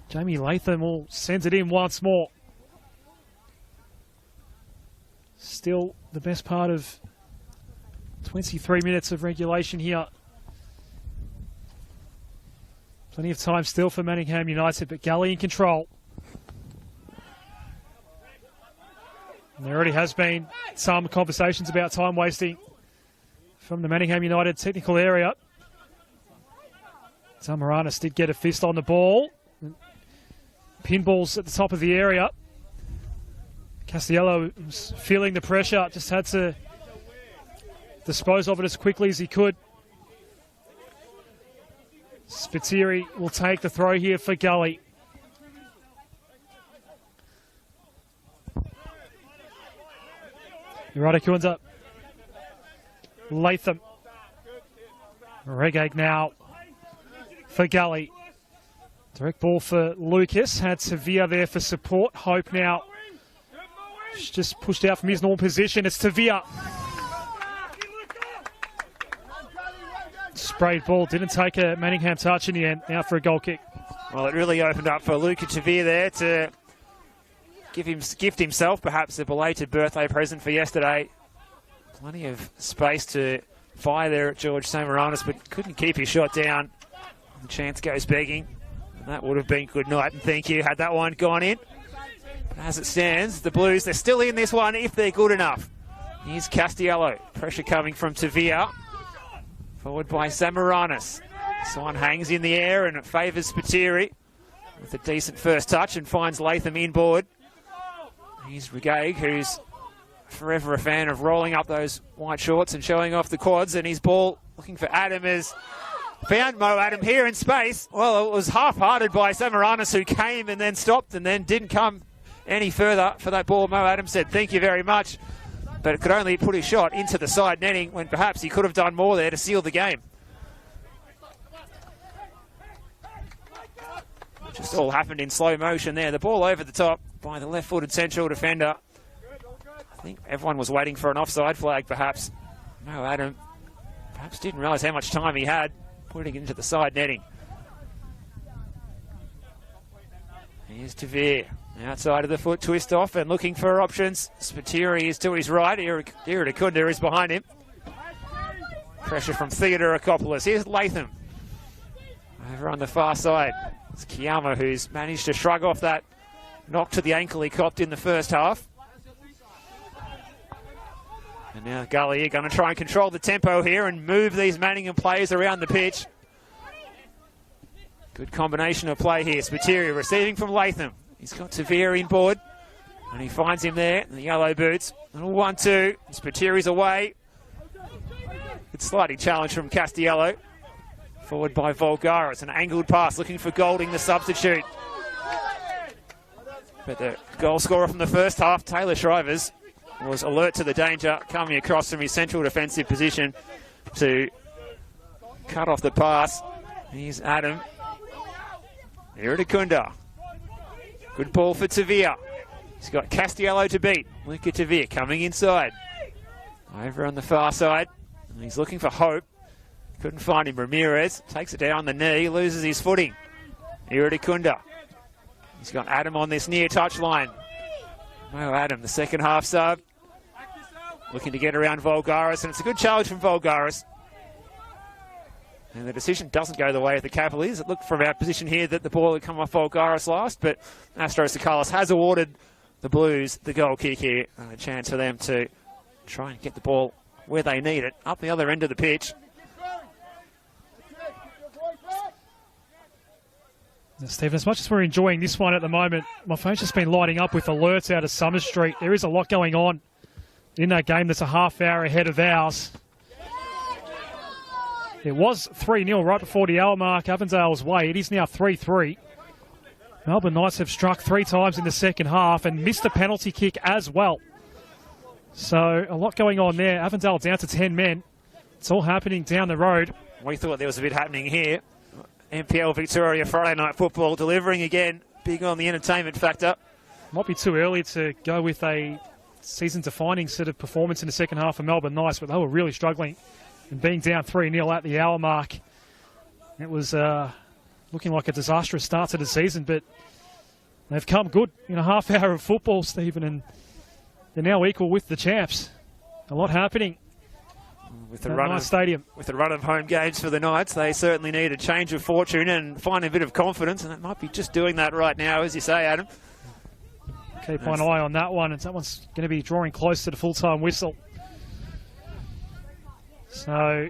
Jamie Latham will send it in once more. Still the best part of 23 minutes of regulation here. Plenty of time still for Manningham United, but Gully in control. And there already has been some conversations about time wasting from the Manningham United technical area. Samaranis did get a fist on the ball. Pinballs at the top of the area. Castiello was feeling the pressure, just had to dispose of it as quickly as he could. Spiteri will take the throw here for Gully. Radicunza. Latham. Regag now for Gully. Direct ball for Lucas. Had Tavia there for support. Hope now just pushed out from his normal position. It's Tavia. Sprayed ball. Didn't take a Manningham touch in the end. Now for a goal kick. Well, it really opened up for Luca Tavia there to gift himself perhaps a belated birthday present for yesterday. Plenty of space to fire there at George Samaranis, but couldn't keep his shot down. The chance goes begging. And that would have been good night and thank you had that one gone in. But as it stands, the Blues, they're still in this one if they're good enough. Here's Castiello. Pressure coming from Tavia. Forward by Samaranis. This one hangs in the air and it favours Spiteri with a decent first touch and finds Latham inboard. Here's Regag, who's forever a fan of rolling up those white shorts and showing off the quads, and his ball looking for Adam has found Mo Adam here in space. Well, it was half-hearted by Samaranis, who came and then stopped and then didn't come any further for that ball. Mo Adam said thank you very much, but it could only put his shot into the side netting when perhaps he could have done more there to seal the game. Just all happened in slow motion there. The ball over the top by the left-footed central defender. I think everyone was waiting for an offside flag, perhaps. Mo Adam perhaps didn't realise how much time he had putting it into the side netting. Here's Tavir, outside of the foot, twist off and looking for options. Spiteri is to his right. Iridakunda is behind him. Pressure from Theodorakopoulos. Here's Latham over on the far side. It's Kiyama who's managed to shrug off that knock to the ankle he copped in the first half. And now Gully are going to try and control the tempo here and move these Manningham players around the pitch. Good combination of play here. Spiteri receiving from Latham. He's got Tavir inboard and he finds him there in the yellow boots. Little 1-2. Spiteri's away. It's slightly challenged from Castiello. Forward by Volgara. It's an angled pass looking for Golding, the substitute. But the goal scorer from the first half, Taylor Shrivers, was alert to the danger coming across from his central defensive position to cut off the pass. Here's Adam. Iridakunda. Good ball for Tavia. He's got Castiello to beat. Luca Tavia coming inside. Over on the far side. He's looking for Hope. Couldn't find him. Ramirez takes it down the knee, loses his footing. Iridakunda. He's got Adam on this near touchline. Oh, Adam, the second half sub. Looking to get around Volgaris, and it's a good challenge from Volgaris. And the decision doesn't go the way of the Cavaliers. It looked from our position here that the ball had come off Volgaris last, but Astros Sakalis has awarded the Blues the goal kick here. A chance for them to try and get the ball where they need it, up the other end of the pitch. Now, Stephen, as much as we're enjoying this one at the moment, my phone's just been lighting up with alerts out of Summer Street. There is a lot going on in that game that's a half hour ahead of ours. It was 3-0 right before the hour mark, Avondale's way. It is now 3-3. Melbourne Knights have struck 3 times in the second half and missed a penalty kick as well. So a lot going on there. Avondale down to 10 men. It's all happening down the road. We thought there was a bit happening here. NPL Victoria Friday Night Football delivering again, big on the entertainment factor. Might be too early to go with a season-defining sort of performance in the second half for Melbourne Knights, but they were really struggling and being down 3-0 at the hour mark. It was looking like a disastrous start to the season, but they've come good in a half hour of football, Stephen, and they're now equal with the champs. A lot happening. With the run of home games for the Knights, they certainly need a change of fortune and find a bit of confidence, and it might be just doing that right now, as you say, Adam. Keep one eye on that one, and that one's going to be drawing close to the full-time whistle. So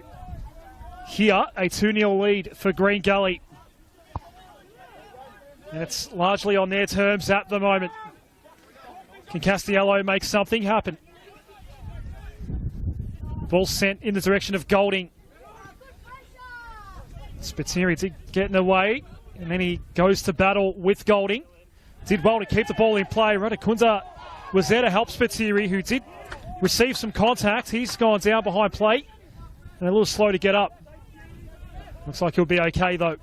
here, a 2-0 lead for Green Gully. And it's largely on their terms at the moment. Can Castiello make something happen? Ball sent in the direction of Golding. Spiteri did get in the way, and then he goes to battle with Golding. Did well to keep the ball in play. Radakunda was there to help Spiteri, who did receive some contact. He's gone down behind plate and a little slow to get up. Looks like he'll be okay, though.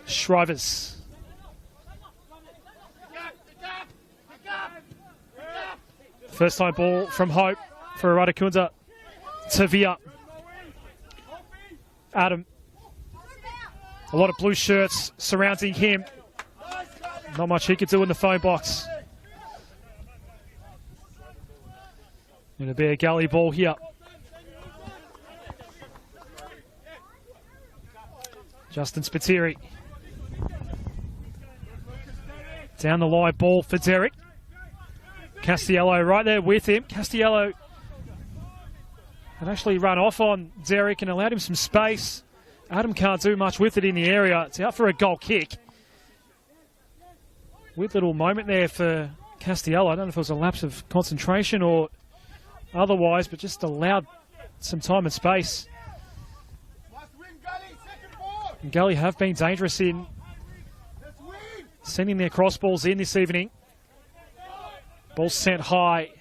Shrivers. First time ball from Hope for Radakunda. Tavia. Adam. A lot of blue shirts surrounding him. Not much he could do in the phone box. Going to be a Gully ball here. Justin Spiteri. Down the line ball for Derek. Castiello right there with him. Castiello had actually run off on Derek and allowed him some space. Adam can't do much with it in the area. It's out for a goal kick. Weird little moment there for Castiello. I don't know if it was a lapse of concentration or otherwise, but just allowed some time and space. And Gully have been dangerous in sending their cross balls in this evening. Ball sent high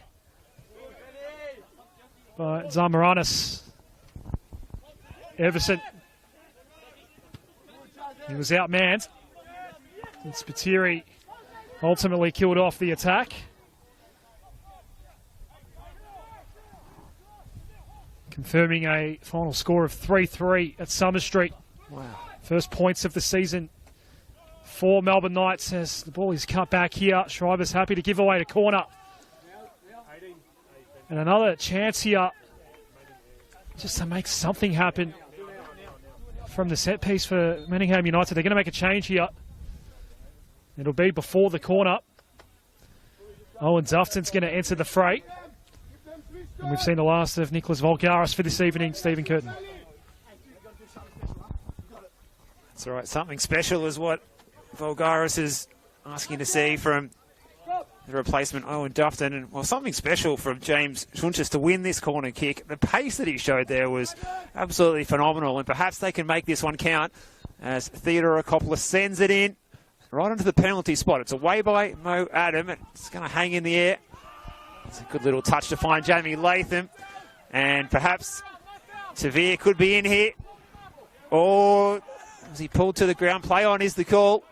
by Zamaranis. Everson. He was outmanned. And Spiteri ultimately killed off the attack. Confirming a final score of 3-3 at Summer Street. Wow. First points of the season for Melbourne Knights as the ball is cut back here. Schreiber's happy to give away the corner. And another chance here just to make something happen from the set piece for Manningham United. They're going to make a change here. It'll be before the corner. Owen Dufton's going to enter the fray. And we've seen the last of Nicholas Volgaris for this evening, Stephen Curtin. That's all right. Something special is what Volgaris is asking to see from the replacement Owen Dufton. And well, something special from James Shunches to win this corner kick. The pace that he showed there was absolutely phenomenal, and perhaps they can make this one count as Theodore Akopoulos sends it in right onto the penalty spot. It's away by Mo Adam. It's going to hang in the air. It's a good little touch to find Jamie Latham, and perhaps Tavir could be in here, or was he pulled to the ground? Play on is the call.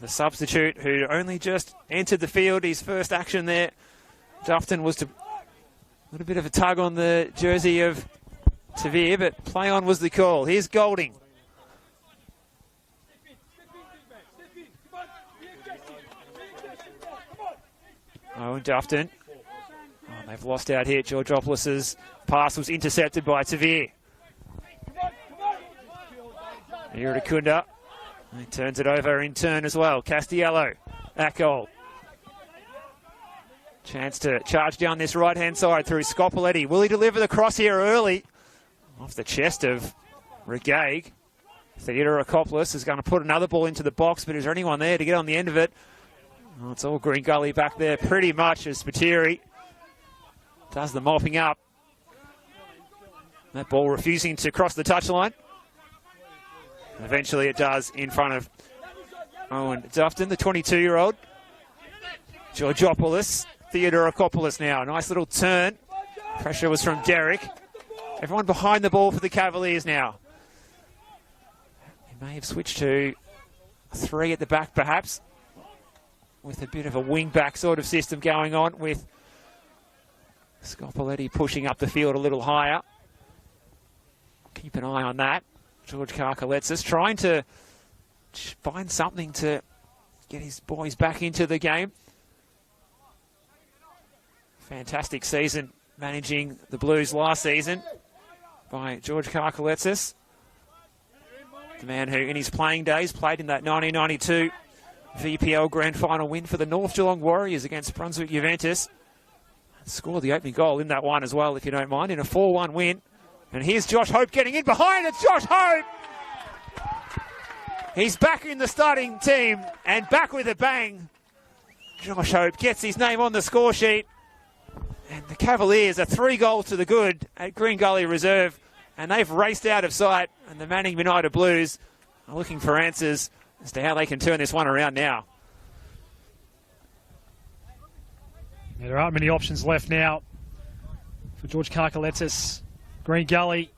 The substitute who only just entered the field, his first action there, Dufton, was to a little bit of a tug on the jersey of Tavir, but play on was the call. Here's Golding. Oh, and Dufton. Oh, they've lost out here. Georgopoulos' pass was intercepted by Tavir. Here to Kunda. He turns it over in turn as well. Castiello at goal. Chance to charge down this right-hand side through Scopoletti. Will he deliver the cross here early? Off the chest of Regaig. Theodore Akopoulos is going to put another ball into the box, but is there anyone there to get on the end of it? Oh, it's all Green Gully back there pretty much as Spiteri does the mopping up. That ball refusing to cross the touchline. Eventually it does in front of Owen Dufton, the 22-year-old. Georgopoulos, Theodore Akopoulos now. A nice little turn. Pressure was from Derek. Everyone behind the ball for the Cavaliers now. They may have switched to 3 at the back perhaps, with a bit of a wing-back sort of system going on, with Scopoletti pushing up the field a little higher. Keep an eye on that. George Karkaletsis trying to find something to get his boys back into the game. Fantastic season managing the Blues last season by George Karkaletsis. The man who in his playing days played in that 1992 VPL Grand Final win for the North Geelong Warriors against Brunswick Juventus. Scored the opening goal in that one as well, if you don't mind, in a 4-1 win. And here's Josh Hope getting in behind. It's Josh Hope! He's back in the starting team and back with a bang. Josh Hope gets his name on the score sheet. And the Cavaliers are 3 goals to the good at Green Gully Reserve. And they've raced out of sight. And the Manningham United Blues are looking for answers as to how they can turn this one around now. Yeah, there aren't many options left now for George Karkaletsis. Green Gully,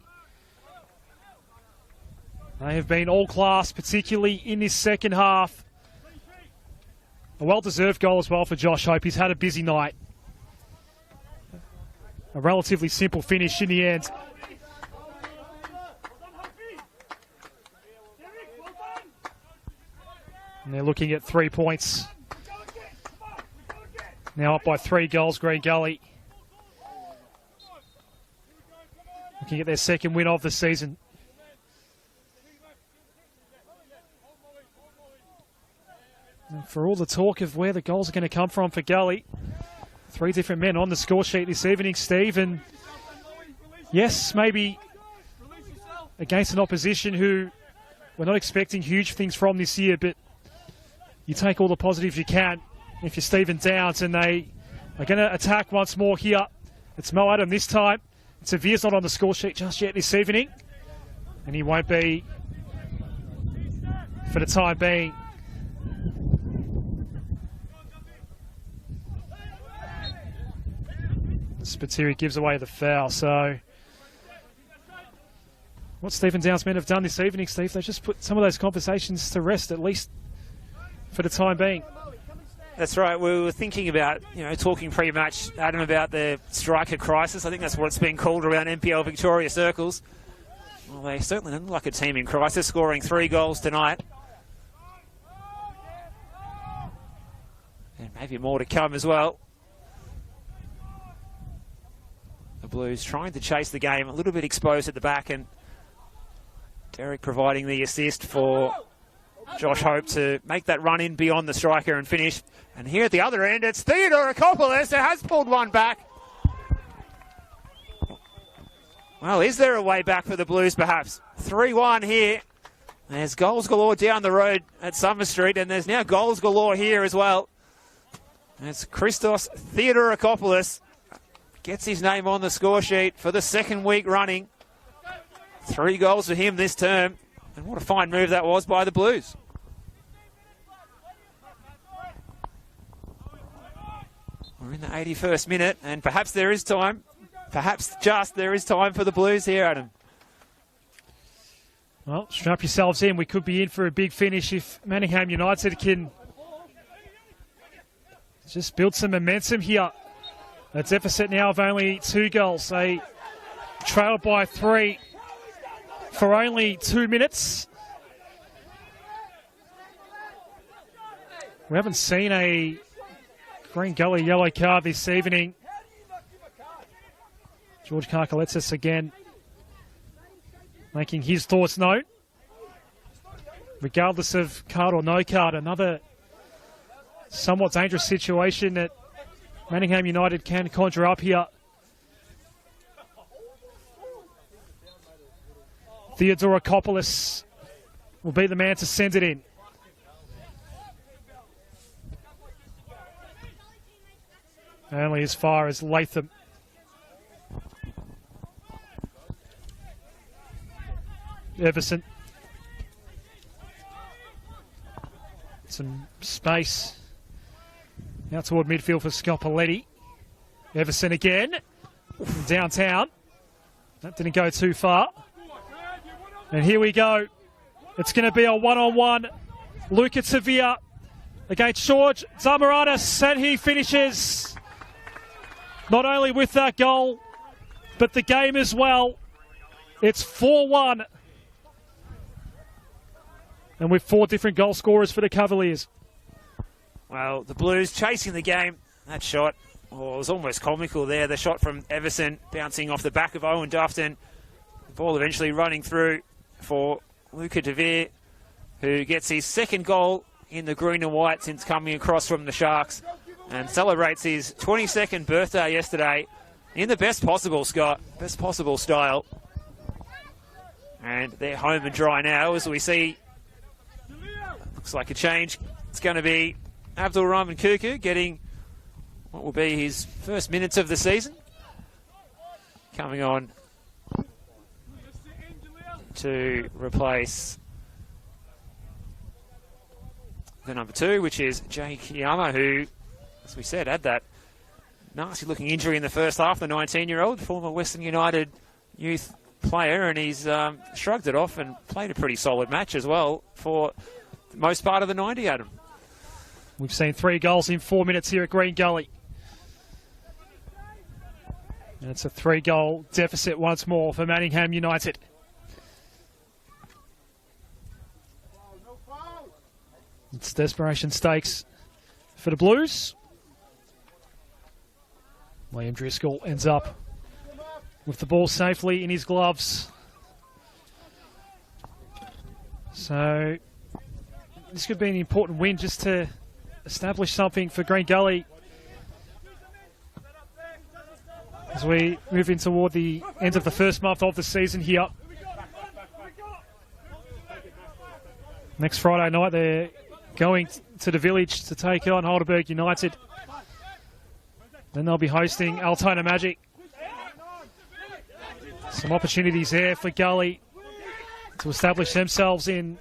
they have been all class, particularly in this second half. A well-deserved goal as well for Josh Hope. He's had a busy night. A relatively simple finish in the end. And they're looking at 3 points. Now up by 3 goals, Green Gully. Looking at their second win of the season. And for all the talk of where the goals are going to come from for Gully, 3 different men on the score sheet this evening, Steve. And yes, maybe against an opposition who we're not expecting huge things from this year, but you take all the positives you can. If you're Stephen Downs and they are going to attack once more here, it's Mo Adam this time. Tavir's not on the score sheet just yet this evening, and he won't be for the time being. Spiteri gives away the foul, so what Stephen Downs men have done this evening, Steve, they've just put some of those conversations to rest, at least for the time being. That's right. We were thinking about, talking pre-match, Adam, about the striker crisis. I think that's what it's been called around NPL Victoria circles. Well, they certainly don't look like a team in crisis, scoring 3 goals tonight. And maybe more to come as well. The Blues trying to chase the game, a little bit exposed at the back, and Derek providing the assist for Josh Hope to make that run in beyond the striker and finish. And here at the other end, it's Theodore Akopoulos who has pulled one back. Well, is there a way back for the Blues perhaps? 3-1 here. There's goals galore down the road at Summer Street, and there's now goals galore here as well. It's Christos Theodorakopoulos. Gets his name on the score sheet for the second week running. 3 goals for him this term. And what a fine move that was by the Blues. We're in the 81st minute, and perhaps there is time. Perhaps just there is time for the Blues here, Adam. Well, strap yourselves in. We could be in for a big finish if Manningham United can just build some momentum here. A deficit now of only 2 goals. They trailed by 3 for only 2 minutes. We haven't seen a Green Gully yellow card this evening. George Karkaletsis again making his thoughts known. Regardless of card or no card, another somewhat dangerous situation that Manningham United can conjure up here. Theodorakopoulos will be the man to send it in. Only as far as Latham. Everson. Some space out toward midfield for Scopoletti. Everson again. Downtown. That didn't go too far. And here we go. It's going to be a one-on-one. Luka Tavia against George Zamaranis, and he finishes not only with that goal, but the game as well. It's 4-1. And with 4 different goal scorers for the Cavaliers. Well, the Blues chasing the game. That shot, well, it was almost comical there. The shot from Everson bouncing off the back of Owen Dufton. The ball eventually running through for Luka Devere, who gets his 2nd goal in the green and white since coming across from the Sharks, and celebrates his 22nd birthday yesterday in the best possible, Scott, best possible style. And they're home and dry now as we see. Looks like a change. It's going to be Abdul Rahman Kuku getting what will be his first minutes of the season. Coming on to replace the number 2, which is Jay Kiyama, who, as we said, had that nasty looking injury in the first half. The 19-year-old former Western United youth player, and he's shrugged it off and played a pretty solid match as well for the most part of the 90, Adam. We've seen 3 goals in 4 minutes here at Green Gully. And it's a 3-goal deficit once more for Manningham United. It's desperation stakes for the Blues. Liam Driscoll ends up with the ball safely in his gloves. So this could be an important win just to establish something for Green Gully as we move in toward the end of the first month of the season here. Next Friday night they're going to the Village to take on Heidelberg United. Then they'll be hosting Altona Magic. Some opportunities there for Gully to establish themselves in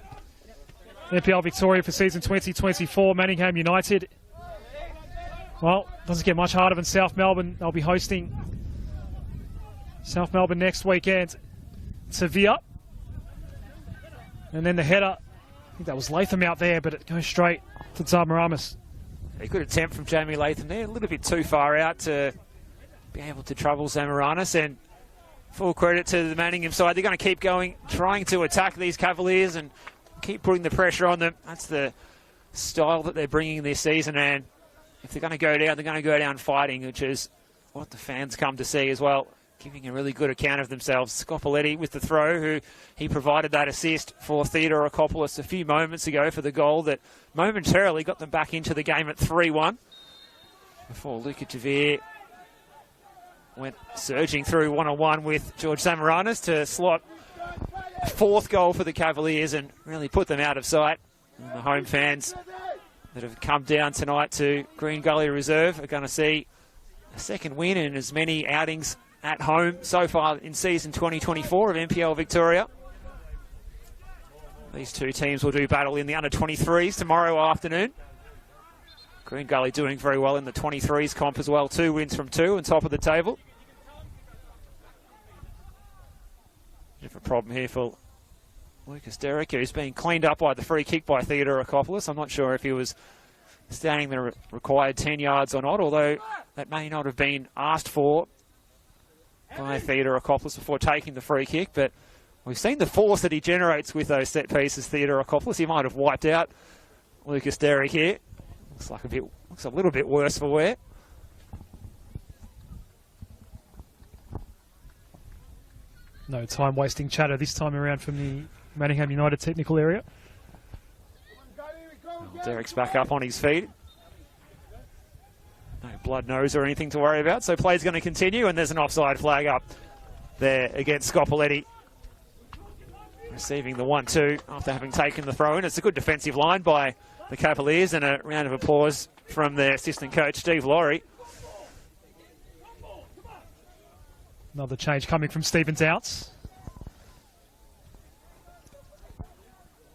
NPL Victoria for season 2024. Manningham United, well, doesn't get much harder than South Melbourne. They'll be hosting South Melbourne next weekend. Sevilla. And then the header, I think that was Latham out there, but it goes straight to Zamaranis. A good attempt from Jamie Latham there, a little bit too far out to be able to trouble Zamaranis, and full credit to the Manningham side. They're going to keep going, trying to attack these Cavaliers and keep putting the pressure on them. That's the style that they're bringing this season, and if they're going to go down, they're going to go down fighting, which is what the fans come to see as well, giving a really good account of themselves. Scopoletti with the throw, who he provided that assist for Theodorakopoulos a few moments ago for the goal that momentarily got them back into the game at 3-1 before Luka Tavir went surging through one-on-one with George Zamaranis to slot a 4th goal for the Cavaliers and really put them out of sight. And the home fans that have come down tonight to Green Gully Reserve are going to see a second win in as many outings at home so far in season 2024 of NPL Victoria. These two teams will do battle in the under-23s tomorrow afternoon. Green Gully doing very well in the 23s comp as well. 2 wins from 2 and top of the table. Bit of a problem here for Lucas Derrick, who's being cleaned up by the free kick by Theodorakopoulos. I'm not sure if he was standing the required 10 yards or not, although that may not have been asked for by Theodorakopoulos before taking the free kick. But we've seen the force that he generates with those set pieces, Theodorakopoulos. He might have wiped out Lucas Derrick here. Looks a little bit worse for wear. No time wasting chatter this time around from the Manningham United technical area. Derrick's back up on his feet. No blood nose or anything to worry about. So play's going to continue, and there's an offside flag up there against Scopoletti. Receiving the 1-2 after having taken the throw in. It's a good defensive line by the Cavaliers, and a round of applause from their assistant coach, Steve Laurie. Another change coming from Stephen Doubts.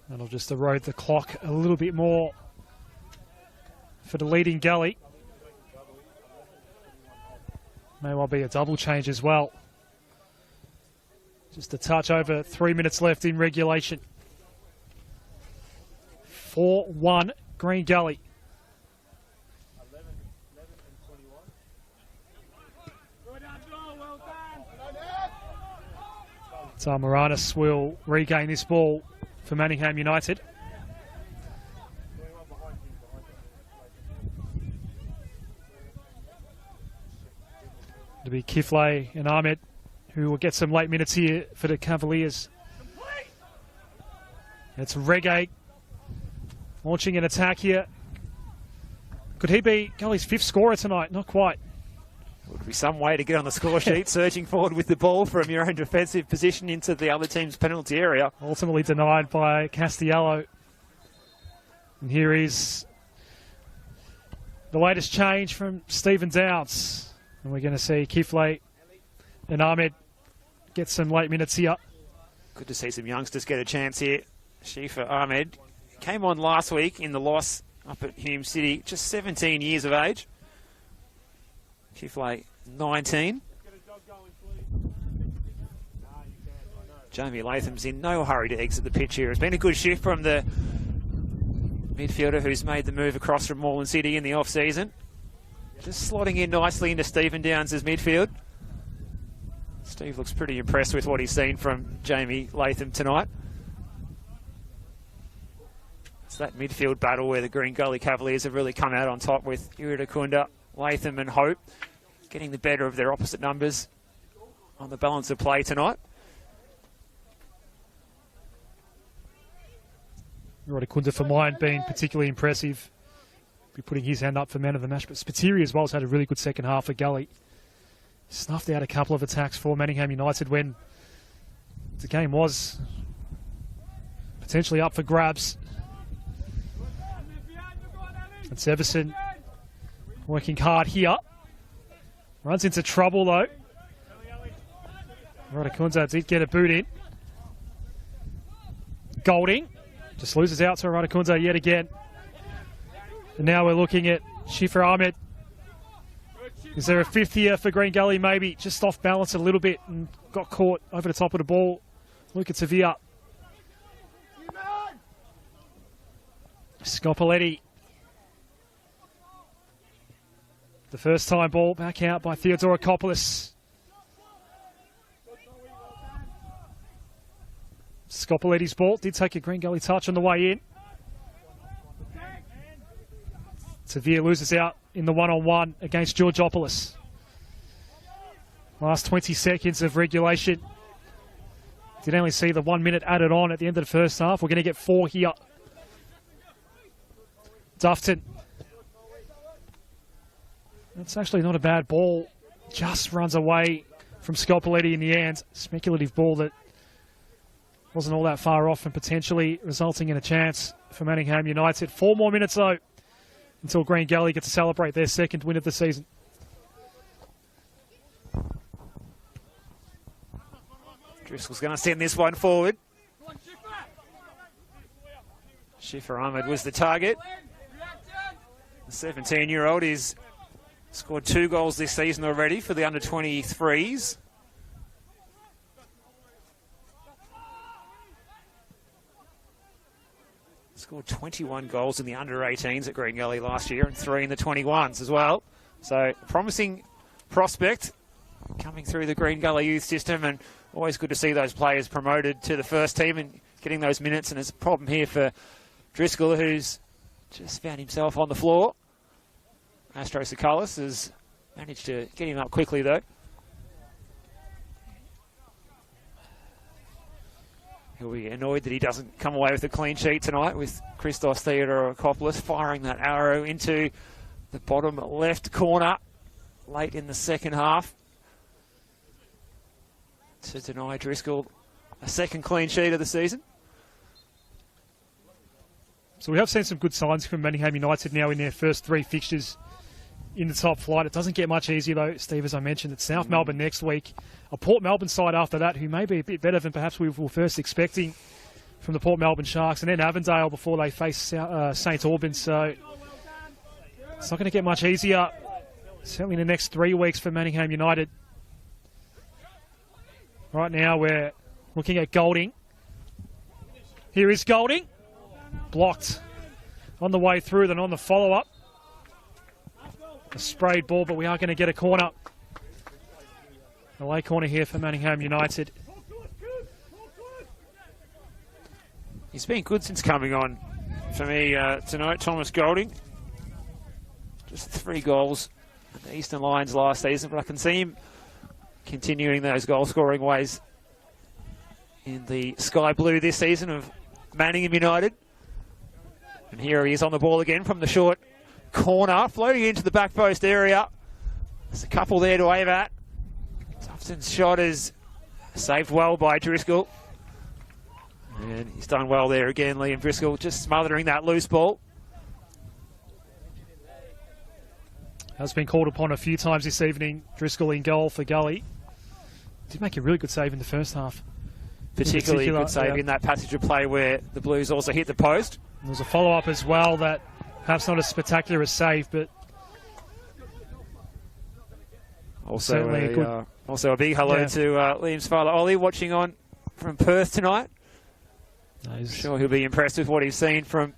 That'll just erode the clock a little bit more for the leading Gully. May well be a double change as well. Just a touch over 3 minutes left in regulation. 4-1 Green Gully. So Moranis will regain this ball for Manningham United. It'll be Kiflay and Ahmed who will get some late minutes here for the Cavaliers. It's Reggae launching an attack here. Could he be Gully's 5th scorer tonight? Not quite. Would be some way to get on the score sheet, surging forward with the ball from your own defensive position into the other team's penalty area. Ultimately denied by Castiello. And here is the latest change from Stephen Downs. And we're going to see Kiflay and Ahmed get some late minutes here. Good to see some youngsters get a chance here. Shifa Ahmed came on last week in the loss up at Hume City, just 17 years of age. Kiflay, 19. Jamie Latham's in no hurry to exit the pitch here. It's been a good shift from the midfielder who's made the move across from Moreland City in the off-season. Just slotting in nicely into Stephen Downs' midfield. Steve looks pretty impressed with what he's seen from Jamie Latham tonight. It's that midfield battle where the Green Gully Cavaliers have really come out on top with Iridakunda, Latham and Hope getting the better of their opposite numbers on the balance of play tonight. Iridakunda for mine being particularly impressive. Be putting his hand up for man of the match, but Spiteri as well has had a really good second half for Gully. Snuffed out a couple of attacks for Manningham United when the game was potentially up for grabs. And Severson working hard here. Runs into trouble though. Radakunza did get a boot in. Golding just loses out to Radakunza yet again. And now we're looking at Shifa Ahmed. Is there a 5th here for Green Gully? Maybe just off balance a little bit and got caught over the top of the ball. Look at Sevilla. Scopoletti. The first time ball back out by Theodorakopoulos. Scopoletti's ball did take a Green Gully touch on the way in. Sevilla loses out in the one-on-one against Georgopoulos. Last 20 seconds of regulation. Did only see the 1 minute added on at the end of the first half. We're going to get 4 here. Dufton. That's actually not a bad ball. Just runs away from Scopoletti in the end. Speculative ball that wasn't all that far off and potentially resulting in a chance for Manningham United. 4 more minutes though until Green Gully get to celebrate their second win of the season. Driscoll's going to send this one forward. Schiffer Ahmed was the target. The 17-year-old is scored 2 goals this season already for the under-23s. Scored 21 goals in the under-18s at Green Gully last year and 3 in the 21s as well. So a promising prospect coming through the Green Gully youth system, and always good to see those players promoted to the first team and getting those minutes. And there's a problem here for Driscoll, who's just found himself on the floor. Astro Sakalis has managed to get him up quickly though. He'll be annoyed that he doesn't come away with a clean sheet tonight, with Christos Theodorakopoulos firing that arrow into the bottom left corner late in the second half to deny Driscoll a second clean sheet of the season. So we have seen some good signs from Manningham United now in their first 3 fixtures in the top flight. It doesn't get much easier though, Steve, as I mentioned. It's South Melbourne next week, a Port Melbourne side after that, who may be a bit better than perhaps we were first expecting from the Port Melbourne Sharks, and then Avondale before they face St Albans. So it's not going to get much easier, certainly in the next 3 weeks for Manningham United. Right now we're looking at Golding. Here is Golding. Blocked on the way through, then on the follow-up. A sprayed ball, but we are going to get a corner. A late corner here for Manningham United. He's been good since coming on for me tonight, Thomas Golding. Just 3 goals at the Eastern Lions last season, but I can see him continuing those goal-scoring ways in the sky blue this season of Manningham United. And here he is on the ball again from the short corner, floating into the back post area. There's a couple there to wave at. Tufton's shot is saved well by Driscoll. And he's done well there again, Liam Driscoll, just smothering that loose ball. Has been called upon a few times this evening. Driscoll in goal for Gully. Did make a really good save in the first half. Particularly good save in that passage of play where the Blues also hit the post. And there's a follow-up as well that perhaps not as spectacular a save, but also a big hello to Liam's father, Ollie, watching on from Perth tonight. I'm sure he'll be impressed with what he's seen from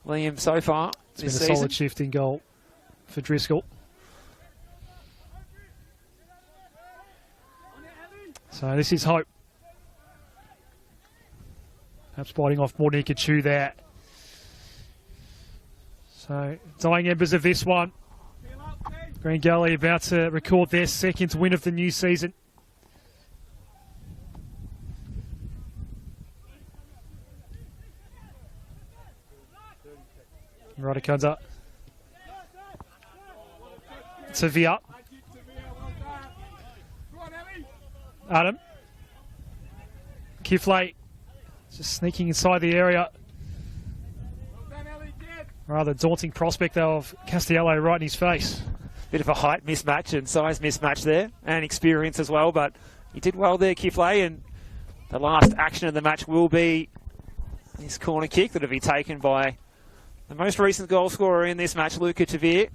Liam so far it's this been a solid shift in goal for Driscoll. So this is hope. Perhaps biting off more than he could chew there. So, dying embers of this one. Green Gully about to record their second win of the new season. Right, it comes up. Sevilla. Adam. Kifley just sneaking inside the area. Rather daunting prospect, though, of Castiello right in his face. Bit of a height mismatch and size mismatch there, and experience as well, but he did well there, Kifley, and the last action of the match will be this corner kick that'll be taken by the most recent goal scorer in this match, Luca Tavir.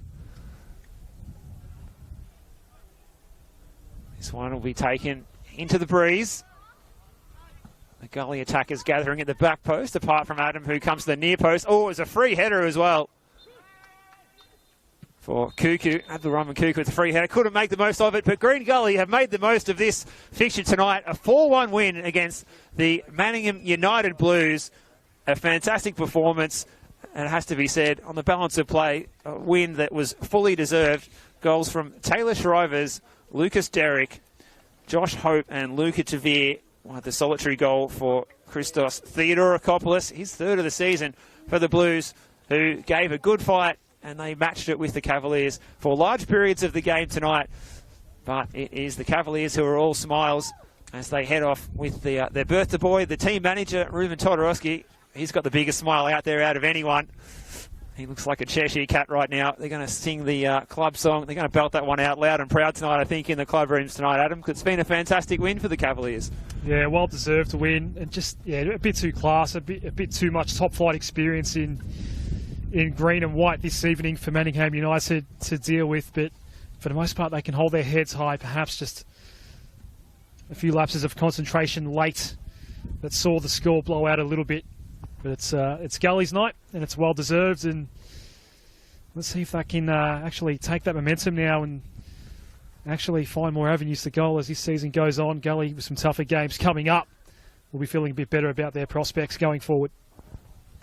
This one will be taken into the breeze. The Gully attackers gathering at the back post, apart from Adam, who comes to the near post. Oh, it's a free header as well for Cuckoo. Abdulrahman Cuckoo with the free header. Couldn't make the most of it, but Green Gully have made the most of this fixture tonight. A 4-1 win against the Manningham United Blues. A fantastic performance, and it has to be said, on the balance of play, a win that was fully deserved. Goals from Taylor Shrivers, Lucas Derrick, Josh Hope and Luca Tavir. The solitary goal for Christos Theodorakopoulos, his 3rd of the season for the Blues, who gave a good fight, and they matched it with the Cavaliers for large periods of the game tonight. But it is the Cavaliers who are all smiles as they head off with their birthday boy, the team manager, Ruben Todorowski. He's got the biggest smile out there out of anyone. He looks like a Cheshire cat right now. They're going to sing the club song. They're going to belt that one out loud and proud tonight, I think, in the club rooms tonight, Adam. It's been a fantastic win for the Cavaliers. Yeah, well deserved to win, and just a bit too class, a bit too much top flight experience in green and white this evening for Manningham United to deal with. But for the most part, they can hold their heads high. Perhaps just a few lapses of concentration late that saw the score blow out a little bit. But it's Gully's night, and it's well deserved. And let's see if they can actually take that momentum now and actually find more avenues to goal as this season goes on. Gully with some tougher games coming up will be feeling a bit better about their prospects going forward.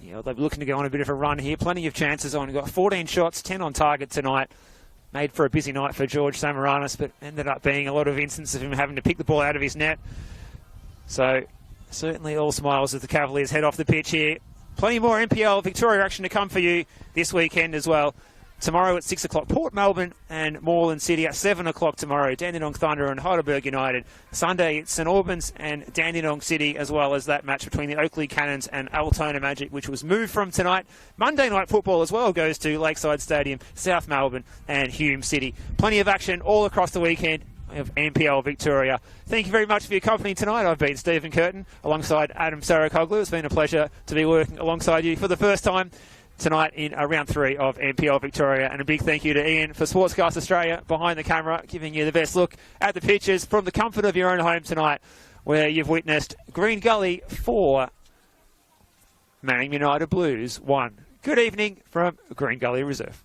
Yeah, they're looking to go on a bit of a run here. Plenty of chances on. Got 14 shots, 10 on target tonight. Made for a busy night for George Samaranis, but ended up being a lot of instances of him having to pick the ball out of his net. So certainly all smiles as the Cavaliers head off the pitch here. Plenty more NPL Victoria action to come for you this weekend as well. Tomorrow at 6 o'clock, Port Melbourne and Moreland City at 7 o'clock tomorrow. Dandenong Thunder and Heidelberg United. Sunday, it's St Albans and Dandenong City, as well as that match between the Oakley Cannons and Altona Magic, which was moved from tonight. Monday night football as well goes to Lakeside Stadium, South Melbourne and Hume City. Plenty of action all across the weekend of NPL Victoria. Thank you very much for your company tonight. I've been Stephen Curtin alongside Adam Sarakoglu. It's been a pleasure to be working alongside you for the first time tonight in round 3 of NPL Victoria. And a big thank you to Ian for Sportscast Australia behind the camera, giving you the best look at the pitches from the comfort of your own home tonight, where you've witnessed Green Gully 4, Manningham United Blues 1. Good evening from Green Gully Reserve.